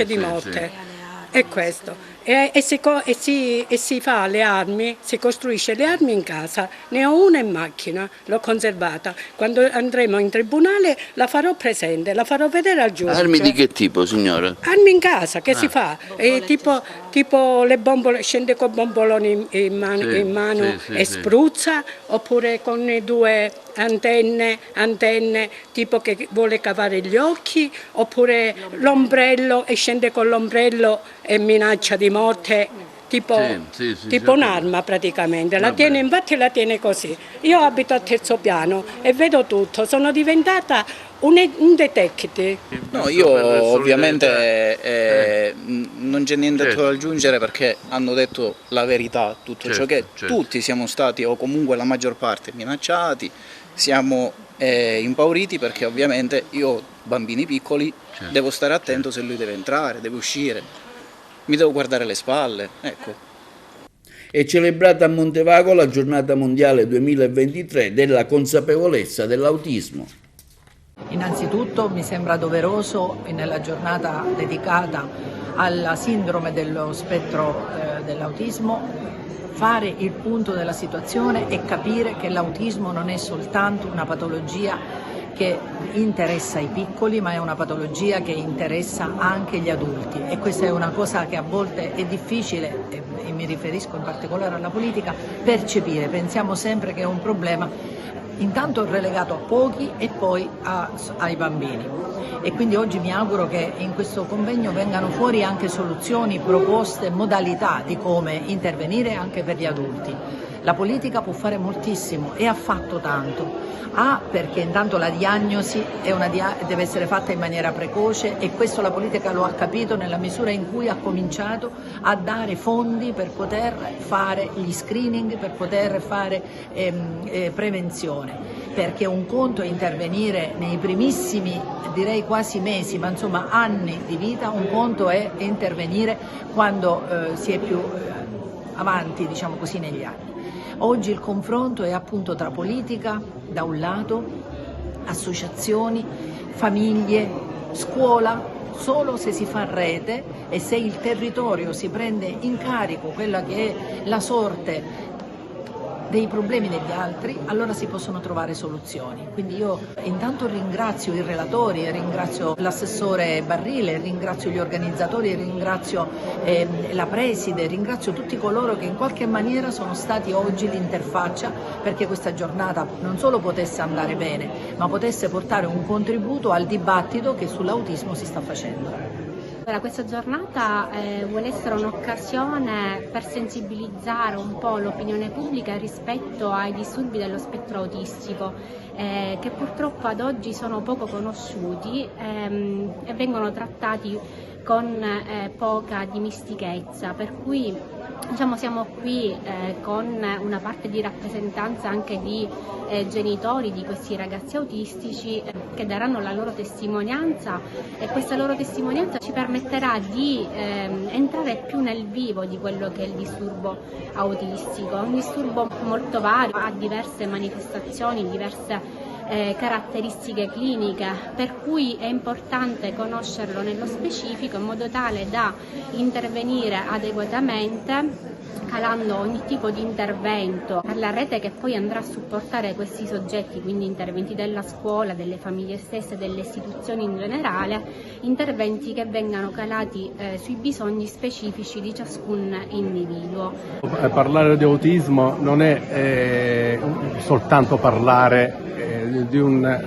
di morte. È questo. E si fa le armi, si costruisce le armi in casa, ne ho una in macchina, l'ho conservata. Quando andremo in tribunale la farò presente, la farò vedere al giudice. Armi di che tipo, signora? Armi in casa, che si fa? Tipo le bombole, scende con bomboloni in mano e spruzza, oppure con due antenne tipo che vuole cavare gli occhi, oppure l'ombrello e scende con l'ombrello e minaccia di morte, tipo un'arma praticamente, infatti la tiene così. Io abito al terzo piano e vedo tutto, sono diventata un detective. No, io ovviamente non c'è niente da aggiungere, perché hanno detto la verità, tutto ciò che tutti siamo stati, o comunque la maggior parte, minacciati, siamo impauriti, perché ovviamente io ho bambini piccoli, devo stare attento se lui deve entrare, deve uscire, mi devo guardare le spalle, ecco. È celebrata a Montevago la giornata mondiale 2023 della consapevolezza dell'autismo. Innanzitutto mi sembra doveroso, nella giornata dedicata alla sindrome dello spettro dell'autismo, fare il punto della situazione e capire che l'autismo non è soltanto una patologia che interessa i piccoli, ma è una patologia che interessa anche gli adulti, e questa è una cosa che a volte è difficile, e mi riferisco in particolare alla politica, percepire. Pensiamo sempre che è un problema intanto relegato a pochi e poi ai bambini, e quindi oggi mi auguro che in questo convegno vengano fuori anche soluzioni, proposte, modalità di come intervenire anche per gli adulti. La politica può fare moltissimo e ha fatto tanto, perché intanto la diagnosi deve essere fatta in maniera precoce, e questo la politica lo ha capito nella misura in cui ha cominciato a dare fondi per poter fare gli screening, per poter fare prevenzione, perché un conto è intervenire nei primissimi, direi quasi mesi, ma insomma anni di vita, un conto è intervenire quando si è più avanti, diciamo così, negli anni. Oggi il confronto è appunto tra politica da un lato, associazioni, famiglie, scuola. Solo se si fa rete e se il territorio si prende in carico quella che è la sorte dei problemi degli altri, allora si possono trovare soluzioni. Quindi io intanto ringrazio i relatori, ringrazio l'assessore Barrile, ringrazio gli organizzatori, ringrazio la preside, ringrazio tutti coloro che in qualche maniera sono stati oggi l'interfaccia perché questa giornata non solo potesse andare bene, ma potesse portare un contributo al dibattito che sull'autismo si sta facendo. Allora, questa giornata vuole essere un'occasione per sensibilizzare un po' l'opinione pubblica rispetto ai disturbi dello spettro autistico, che purtroppo ad oggi sono poco conosciuti e vengono trattati con poca dimestichezza, per cui diciamo, siamo qui con una parte di rappresentanza anche di genitori di questi ragazzi autistici che daranno la loro testimonianza, e questa loro testimonianza ci permetterà di entrare più nel vivo di quello che è il disturbo autistico. È un disturbo molto vario, ha diverse manifestazioni, diverse caratteristiche cliniche, per cui è importante conoscerlo nello specifico in modo tale da intervenire adeguatamente, calando ogni tipo di intervento per la rete che poi andrà a supportare questi soggetti, quindi interventi della scuola, delle famiglie stesse, delle istituzioni in generale, interventi che vengano calati sui bisogni specifici di ciascun individuo. Parlare di autismo non è soltanto parlare di una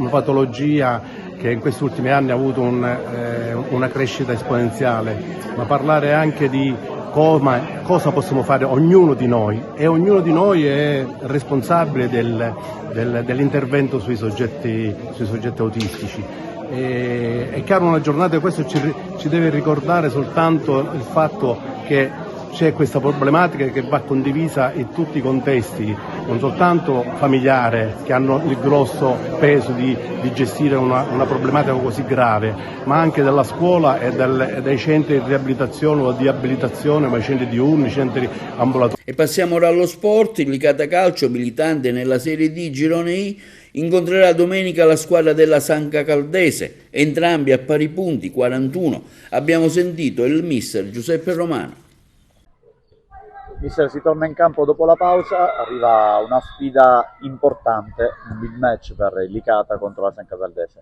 patologia che in questi ultimi anni ha avuto una crescita esponenziale, ma parlare anche di cosa possiamo fare ognuno di noi, e ognuno di noi è responsabile dell'intervento sui soggetti autistici. È chiaro, una giornata di questo ci deve ricordare soltanto il fatto che c'è questa problematica che va condivisa in tutti i contesti, non soltanto familiare, che hanno il grosso peso di gestire una problematica così grave, ma anche della scuola e dai centri di riabilitazione o di abilitazione, ma i centri diurni, i centri ambulatori. E passiamo ora allo sport. Il Licata Calcio, militante nella Serie D Girone I, incontrerà domenica la squadra della Sanca Caldese, entrambi a pari punti, 41. Abbiamo sentito il mister Giuseppe Romano. Mister, si torna in campo dopo la pausa, arriva una sfida importante, un big match per il Licata contro la Sanca Caldese.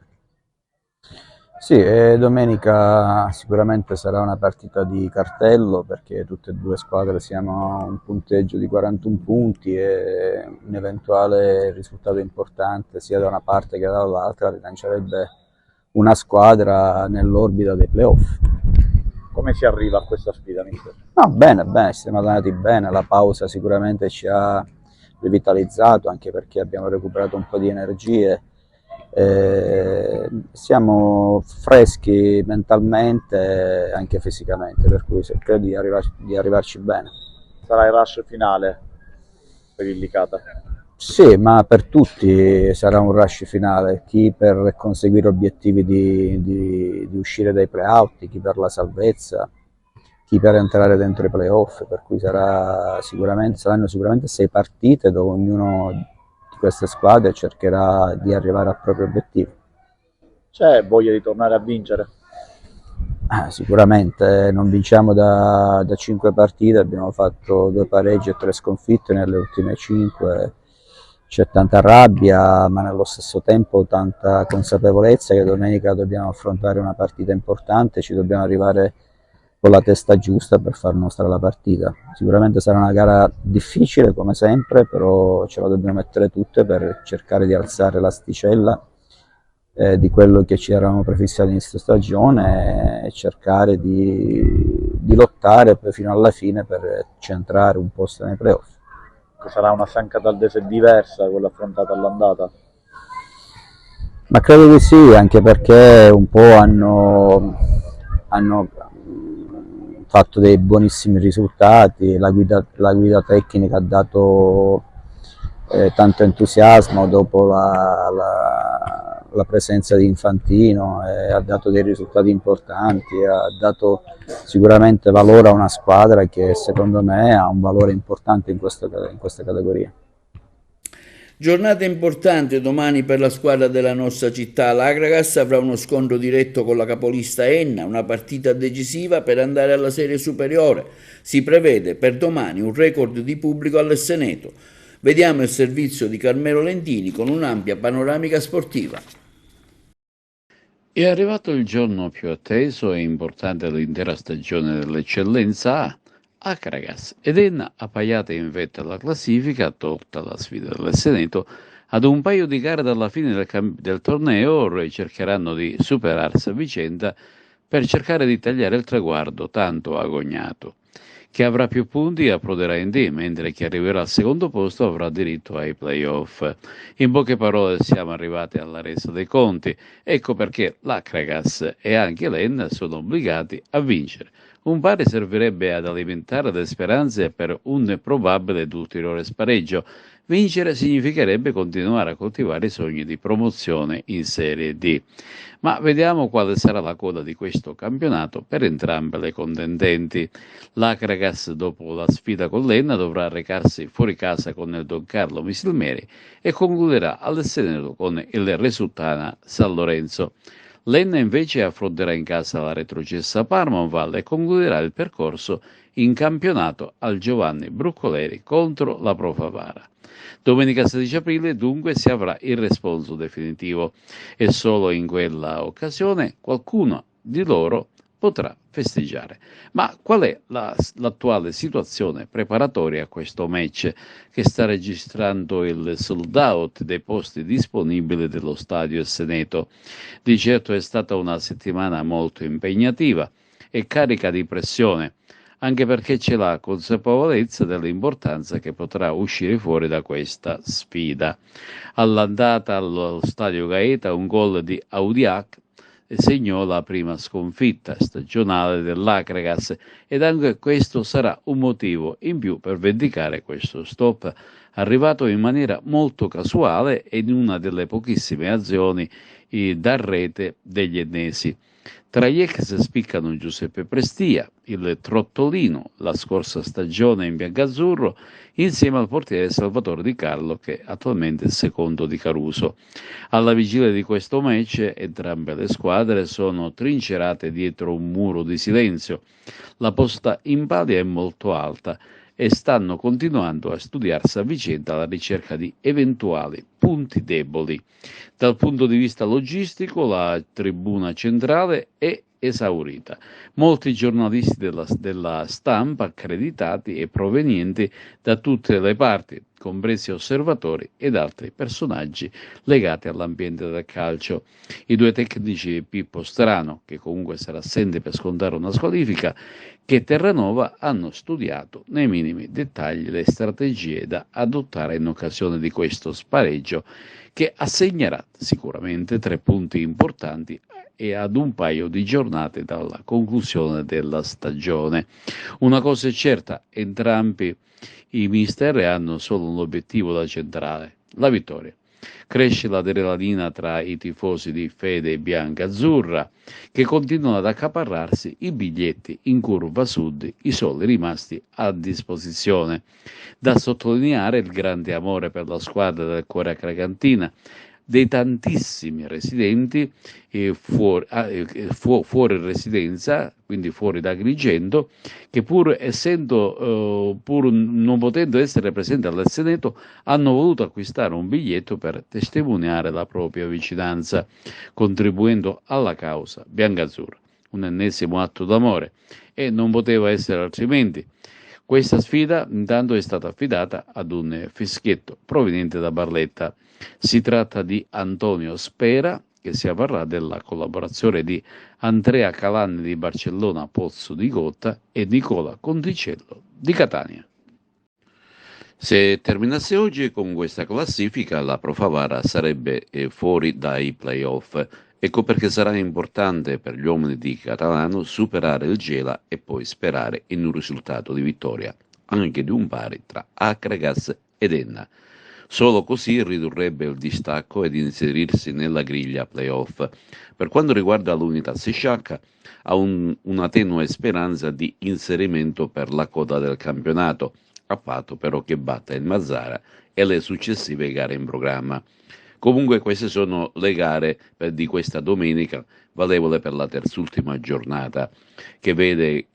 Sì, domenica sicuramente sarà una partita di cartello, perché tutte e due le squadre siano a un punteggio di 41 punti e un eventuale risultato importante sia da una parte che dall'altra rilancerebbe una squadra nell'orbita dei playoff. Come si arriva a questa sfida, mister? No, bene, siamo andati bene, la pausa sicuramente ci ha rivitalizzato, anche perché abbiamo recuperato un po' di energie, siamo freschi mentalmente e anche fisicamente, per cui credo di arrivarci bene. Sarà il rush finale per il Licata? Sì, ma per tutti sarà un rush finale, chi per conseguire obiettivi di uscire dai play-out, chi per la salvezza, chi per entrare dentro i play-off, per cui saranno sicuramente 6 partite dove ognuno di queste squadre cercherà di arrivare al proprio obiettivo. C'è voglia di tornare a vincere? Sicuramente non vinciamo da 5 partite, abbiamo fatto 2 pareggi e 3 sconfitte nelle ultime 5. C'è tanta rabbia, ma nello stesso tempo tanta consapevolezza che domenica dobbiamo affrontare una partita importante, ci dobbiamo arrivare con la testa giusta per far nostra la partita. Sicuramente sarà una gara difficile come sempre, però ce la dobbiamo mettere tutte per cercare di alzare l'asticella di quello che ci eravamo prefissi all'inizio stagione e cercare di lottare fino alla fine per centrare un posto nei playoff. Sarà una Sanca Caldese diversa quella affrontata all'andata? Ma credo di sì, anche perché un po' hanno fatto dei buonissimi risultati, la guida tecnica ha dato tanto entusiasmo dopo la presenza di Infantino, ha dato dei risultati importanti, ha dato sicuramente valore a una squadra che secondo me ha un valore importante in questa categoria. Giornata importante domani per la squadra della nostra città. L'Agragas avrà uno scontro diretto con la capolista Enna, una partita decisiva per andare alla serie superiore. Si prevede per domani un record di pubblico all'Esseneto. Vediamo il servizio di Carmelo Lentini con un'ampia panoramica sportiva. È arrivato il giorno più atteso e importante dell'intera stagione dell'eccellenza A. Akragas ed Enna, appaiate in vetta alla classifica, tolta la sfida dell'Esseneto, ad un paio di gare dalla fine del torneo cercheranno di superarsi a vicenda per cercare di tagliare il traguardo tanto agognato. Chi avrà più punti approderà in D, mentre chi arriverà al secondo posto avrà diritto ai playoff. In poche parole siamo arrivati alla resa dei conti, ecco perché l'Akragas e anche l'Enna sono obbligati a vincere. Un pari servirebbe ad alimentare le speranze per un probabile ed ulteriore spareggio. Vincere significherebbe continuare a coltivare i sogni di promozione in Serie D. Ma vediamo quale sarà la coda di questo campionato per entrambe le contendenti. L'Akragas, dopo la sfida con l'Enna, dovrà recarsi fuori casa con il Don Carlo Misilmeri e concluderà all'Esseneto con il Resultana San Lorenzo. L'Enna invece affronterà in casa la retrocessa Parma e concluderà il percorso in campionato al Giovanni Bruccoleri contro la Pro Favara. Domenica 16 aprile dunque si avrà il responso definitivo e solo in quella occasione qualcuno di loro potrà festeggiare. Ma qual è l'attuale situazione preparatoria a questo match che sta registrando il sold out dei posti disponibili dello stadio Esseneto? Di certo è stata una settimana molto impegnativa e carica di pressione, anche perché c'è la consapevolezza dell'importanza che potrà uscire fuori da questa sfida. All'andata allo stadio Gaeta un gol di Audiac segnò la prima sconfitta stagionale dell'Akragas ed anche questo sarà un motivo in più per vendicare questo stop arrivato in maniera molto casuale e in una delle pochissime azioni da rete degli ennesi. Tra gli ex spiccano Giuseppe Prestia, il Trottolino, la scorsa stagione in biancazzurro, insieme al portiere Salvatore Di Carlo, che attualmente è secondo di Caruso. Alla vigilia di questo match, entrambe le squadre sono trincerate dietro un muro di silenzio. La posta in palio è molto alta e stanno continuando a studiarsi a vicenda alla ricerca di eventuali punti deboli. Dal punto di vista logistico, la tribuna centrale è esaurita. Molti giornalisti della stampa accreditati e provenienti da tutte le parti, compresi osservatori ed altri personaggi legati all'ambiente del calcio. I due tecnici Pippo Strano, che comunque sarà assente per scontare una squalifica, che Terranova hanno studiato nei minimi dettagli le strategie da adottare in occasione di questo spareggio che assegnerà sicuramente 3 punti importanti e ad un paio di giornate dalla conclusione della stagione. Una cosa è certa, entrambi i mister hanno solo un obiettivo da centrale, la vittoria. Cresce l'adrenalina tra i tifosi di Fede Bianca-Azzurra che continuano ad accaparrarsi i biglietti in curva sud, i soli rimasti a disposizione. Da sottolineare il grande amore per la squadra del cuore akragantina, dei tantissimi residenti fuori residenza, quindi fuori da Agrigento, che pur non potendo essere presenti all'Esseneto, hanno voluto acquistare un biglietto per testimoniare la propria vicinanza, contribuendo alla causa biancazzurra. Un ennesimo atto d'amore e non poteva essere altrimenti. Questa sfida intanto è stata affidata ad un fischietto proveniente da Barletta. Si tratta di Antonio Spera, che si avvarrà della collaborazione di Andrea Calanni di Barcellona Pozzo di Gotha e Nicola Conticello di Catania. Se terminasse oggi con questa classifica, la Pro Favara sarebbe fuori dai playoff. Ecco perché sarà importante per gli uomini di Catalano superare il Gela e poi sperare in un risultato di vittoria, anche di un pari tra Akragas ed Enna. Solo così ridurrebbe il distacco ed inserirsi nella griglia playoff. Per quanto riguarda l'Unità Sciacca, ha una tenue speranza di inserimento per la coda del campionato, a patto però che batta il Mazzara e le successive gare in programma. Comunque queste sono le gare di questa domenica, valevole per la terzultima giornata, che vede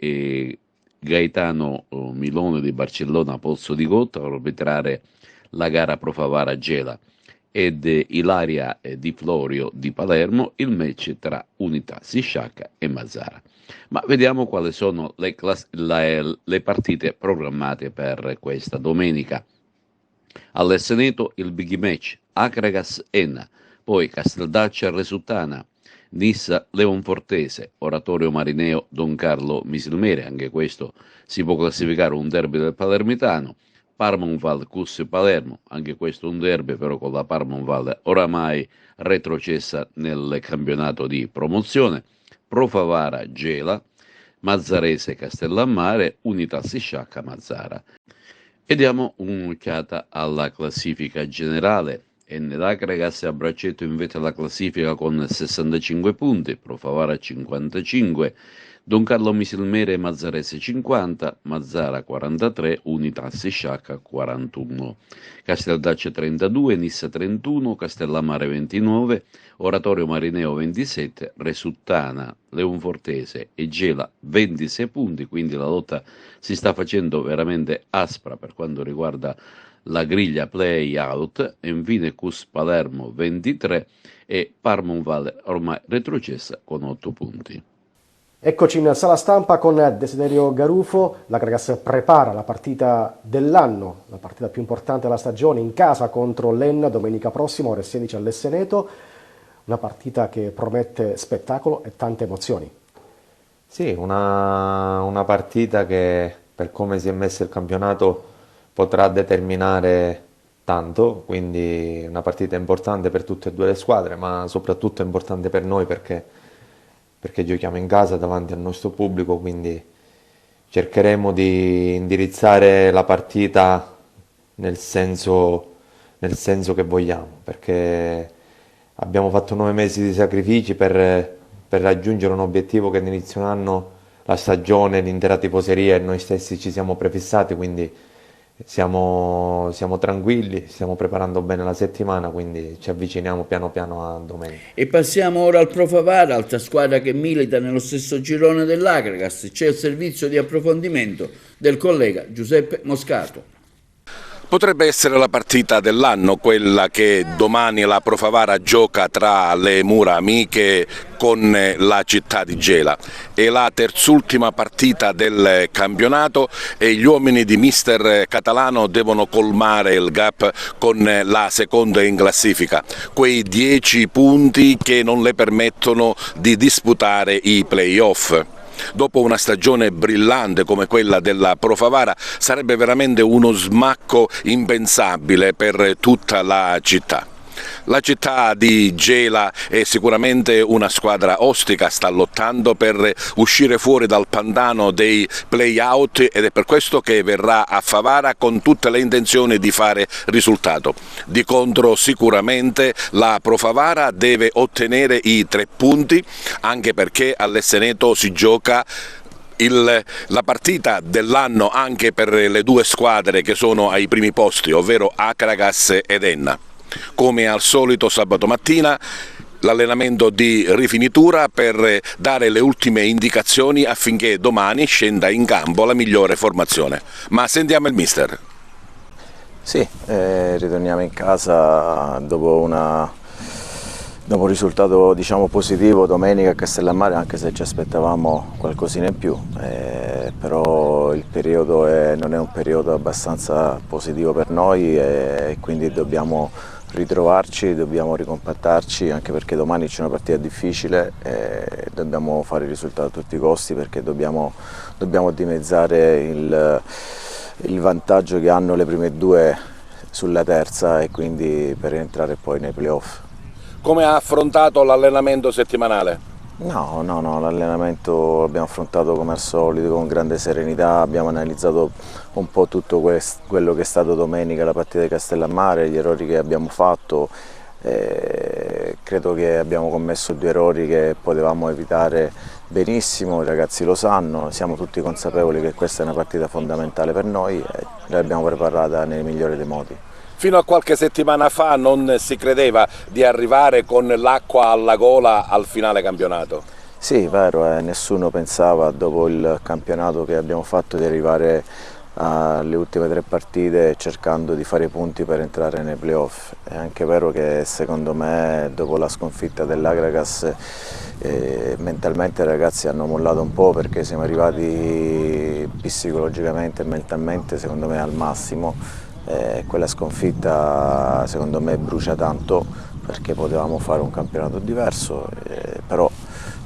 Gaetano Milone di Barcellona Pozzo di Gotha arbitrare la gara Pro Favara Gela ed Ilaria Di Florio di Palermo il match tra Unità Sciacca e Mazzara. Ma vediamo quali sono le partite programmate per questa domenica. All'Esseneto il big match Akragas Enna, poi Casteldaccia Resultana, Nissa Leonfortese, Oratorio Marineo Don Carlo Misilmere, anche questo si può classificare un derby del palermitano. Parmonval Cus Palermo, anche questo un derby, però con la Parmonval oramai retrocessa nel campionato di promozione. Pro Favara Gela, Mazzarese Castellammare, Unitas Sciacca Mazzara. E diamo un'occhiata alla classifica generale. L'Acragas a braccetto invece la classifica con 65 punti, Pro Favara 55, Don Carlo Misilmere e Mazzarese 50, Mazzara 43, Unitas Sciacca 41, Casteldacce 32, Nissa 31, Castellammare 29, Oratorio Marineo 27, Resuttana, Leonfortese e Gela 26 punti, quindi la lotta si sta facendo veramente aspra per quanto riguarda la griglia play-out, e infine Cus Palermo 23 e Parmonval ormai retrocessa con 8 punti. Eccoci in sala stampa con Desiderio Garufo. L'Acragas prepara la partita dell'anno, la partita più importante della stagione, in casa contro l'Enna domenica prossima, ore 16 all'Esseneto. Una partita che promette spettacolo e tante emozioni. Sì, una partita che per come si è messo il campionato potrà determinare tanto, quindi una partita importante per tutte e due le squadre, ma soprattutto importante per noi perché giochiamo in casa davanti al nostro pubblico, quindi cercheremo di indirizzare la partita nel senso che vogliamo, perché abbiamo fatto 9 mesi di sacrifici per raggiungere un obiettivo che all'inizio anno la stagione, l'intera tifoseria e noi stessi ci siamo prefissati, quindi siamo tranquilli, stiamo preparando bene la settimana, quindi ci avviciniamo piano piano a domenica. E passiamo ora al Pro Favara, altra squadra che milita nello stesso girone dell'Acragas. C'è il servizio di approfondimento del collega Giuseppe Moscato. Potrebbe essere la partita dell'anno, quella che domani la Pro Favara gioca tra le mura amiche con la città di Gela. È la terzultima partita del campionato e gli uomini di mister Catalano devono colmare il gap con la seconda in classifica, quei 10 punti che non le permettono di disputare i play-off. Dopo una stagione brillante come quella della Pro Favara sarebbe veramente uno smacco impensabile per tutta la città. La città di Gela è sicuramente una squadra ostica, sta lottando per uscire fuori dal pantano dei play-out ed è per questo che verrà a Favara con tutte le intenzioni di fare risultato. Di contro sicuramente la Pro Favara deve ottenere i 3 punti, anche perché all'Esseneto si gioca la partita dell'anno anche per le due squadre che sono ai primi posti, ovvero Acragas ed Enna. Come al solito sabato mattina l'allenamento di rifinitura per dare le ultime indicazioni affinché domani scenda in campo la migliore formazione. Ma sentiamo il mister. Sì, ritorniamo in casa dopo un risultato diciamo positivo domenica a Castellammare, anche se ci aspettavamo qualcosina in più, però il periodo non è un periodo abbastanza positivo per noi e quindi dobbiamo ritrovarci, dobbiamo ricompattarci, anche perché domani c'è una partita difficile e dobbiamo fare il risultato a tutti i costi, perché dobbiamo dimezzare il vantaggio che hanno le prime due sulla terza e quindi per entrare poi nei playoff. Come ha affrontato l'allenamento settimanale? No, l'allenamento l'abbiamo affrontato come al solito con grande serenità, abbiamo analizzato un po' tutto quello che è stato domenica la partita di Castellammare, gli errori che abbiamo fatto, credo che abbiamo commesso 2 errori che potevamo evitare benissimo, i ragazzi lo sanno, siamo tutti consapevoli che questa è una partita fondamentale per noi e l'abbiamo preparata nel migliore dei modi. Fino a qualche settimana fa non si credeva di arrivare con l'acqua alla gola al finale campionato. Sì, vero, nessuno pensava dopo il campionato che abbiamo fatto di arrivare alle ultime 3 partite cercando di fare i punti per entrare nei playoff. È anche vero che secondo me dopo la sconfitta dell'Acragas mentalmente i ragazzi hanno mollato un po', perché siamo arrivati psicologicamente e mentalmente secondo me al massimo. Quella sconfitta secondo me brucia tanto, perché potevamo fare un campionato diverso, però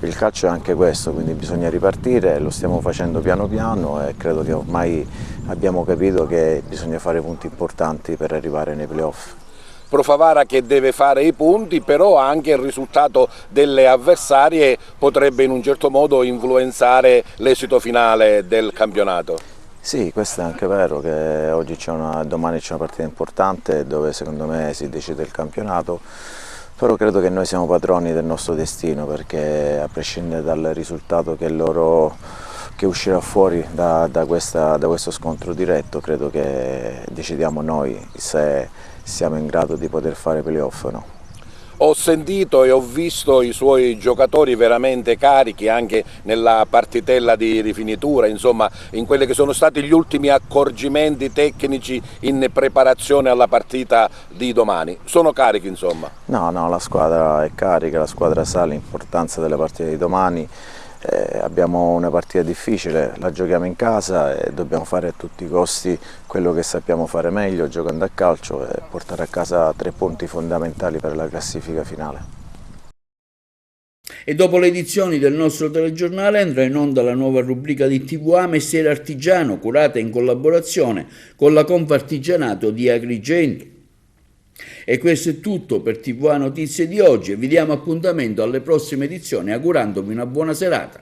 il calcio è anche questo, quindi bisogna ripartire, lo stiamo facendo piano piano e credo che ormai abbiamo capito che bisogna fare punti importanti per arrivare nei playoff. Pro Favara che deve fare i punti, però anche il risultato delle avversarie potrebbe in un certo modo influenzare l'esito finale del campionato. Sì, questo è anche vero, che oggi domani c'è una partita importante dove secondo me si decide il campionato, però credo che noi siamo padroni del nostro destino, perché a prescindere dal risultato che uscirà fuori da questo scontro diretto, credo che decidiamo noi se siamo in grado di poter fare playoff o no. Ho sentito e ho visto i suoi giocatori veramente carichi anche nella partitella di rifinitura, insomma in quelli che sono stati gli ultimi accorgimenti tecnici in preparazione alla partita di domani. Sono carichi insomma? No, la squadra è carica, la squadra sa l'importanza delle partite di domani. Abbiamo una partita difficile, la giochiamo in casa e dobbiamo fare a tutti i costi quello che sappiamo fare meglio giocando a calcio e portare a casa 3 punti fondamentali per la classifica finale. E dopo le edizioni del nostro telegiornale andrà in onda la nuova rubrica di TVA Mestiere Artigiano, curata in collaborazione con la Confartigianato di Agrigento. E questo è tutto per TVA Notizie di oggi e vi diamo appuntamento alle prossime edizioni augurandovi una buona serata.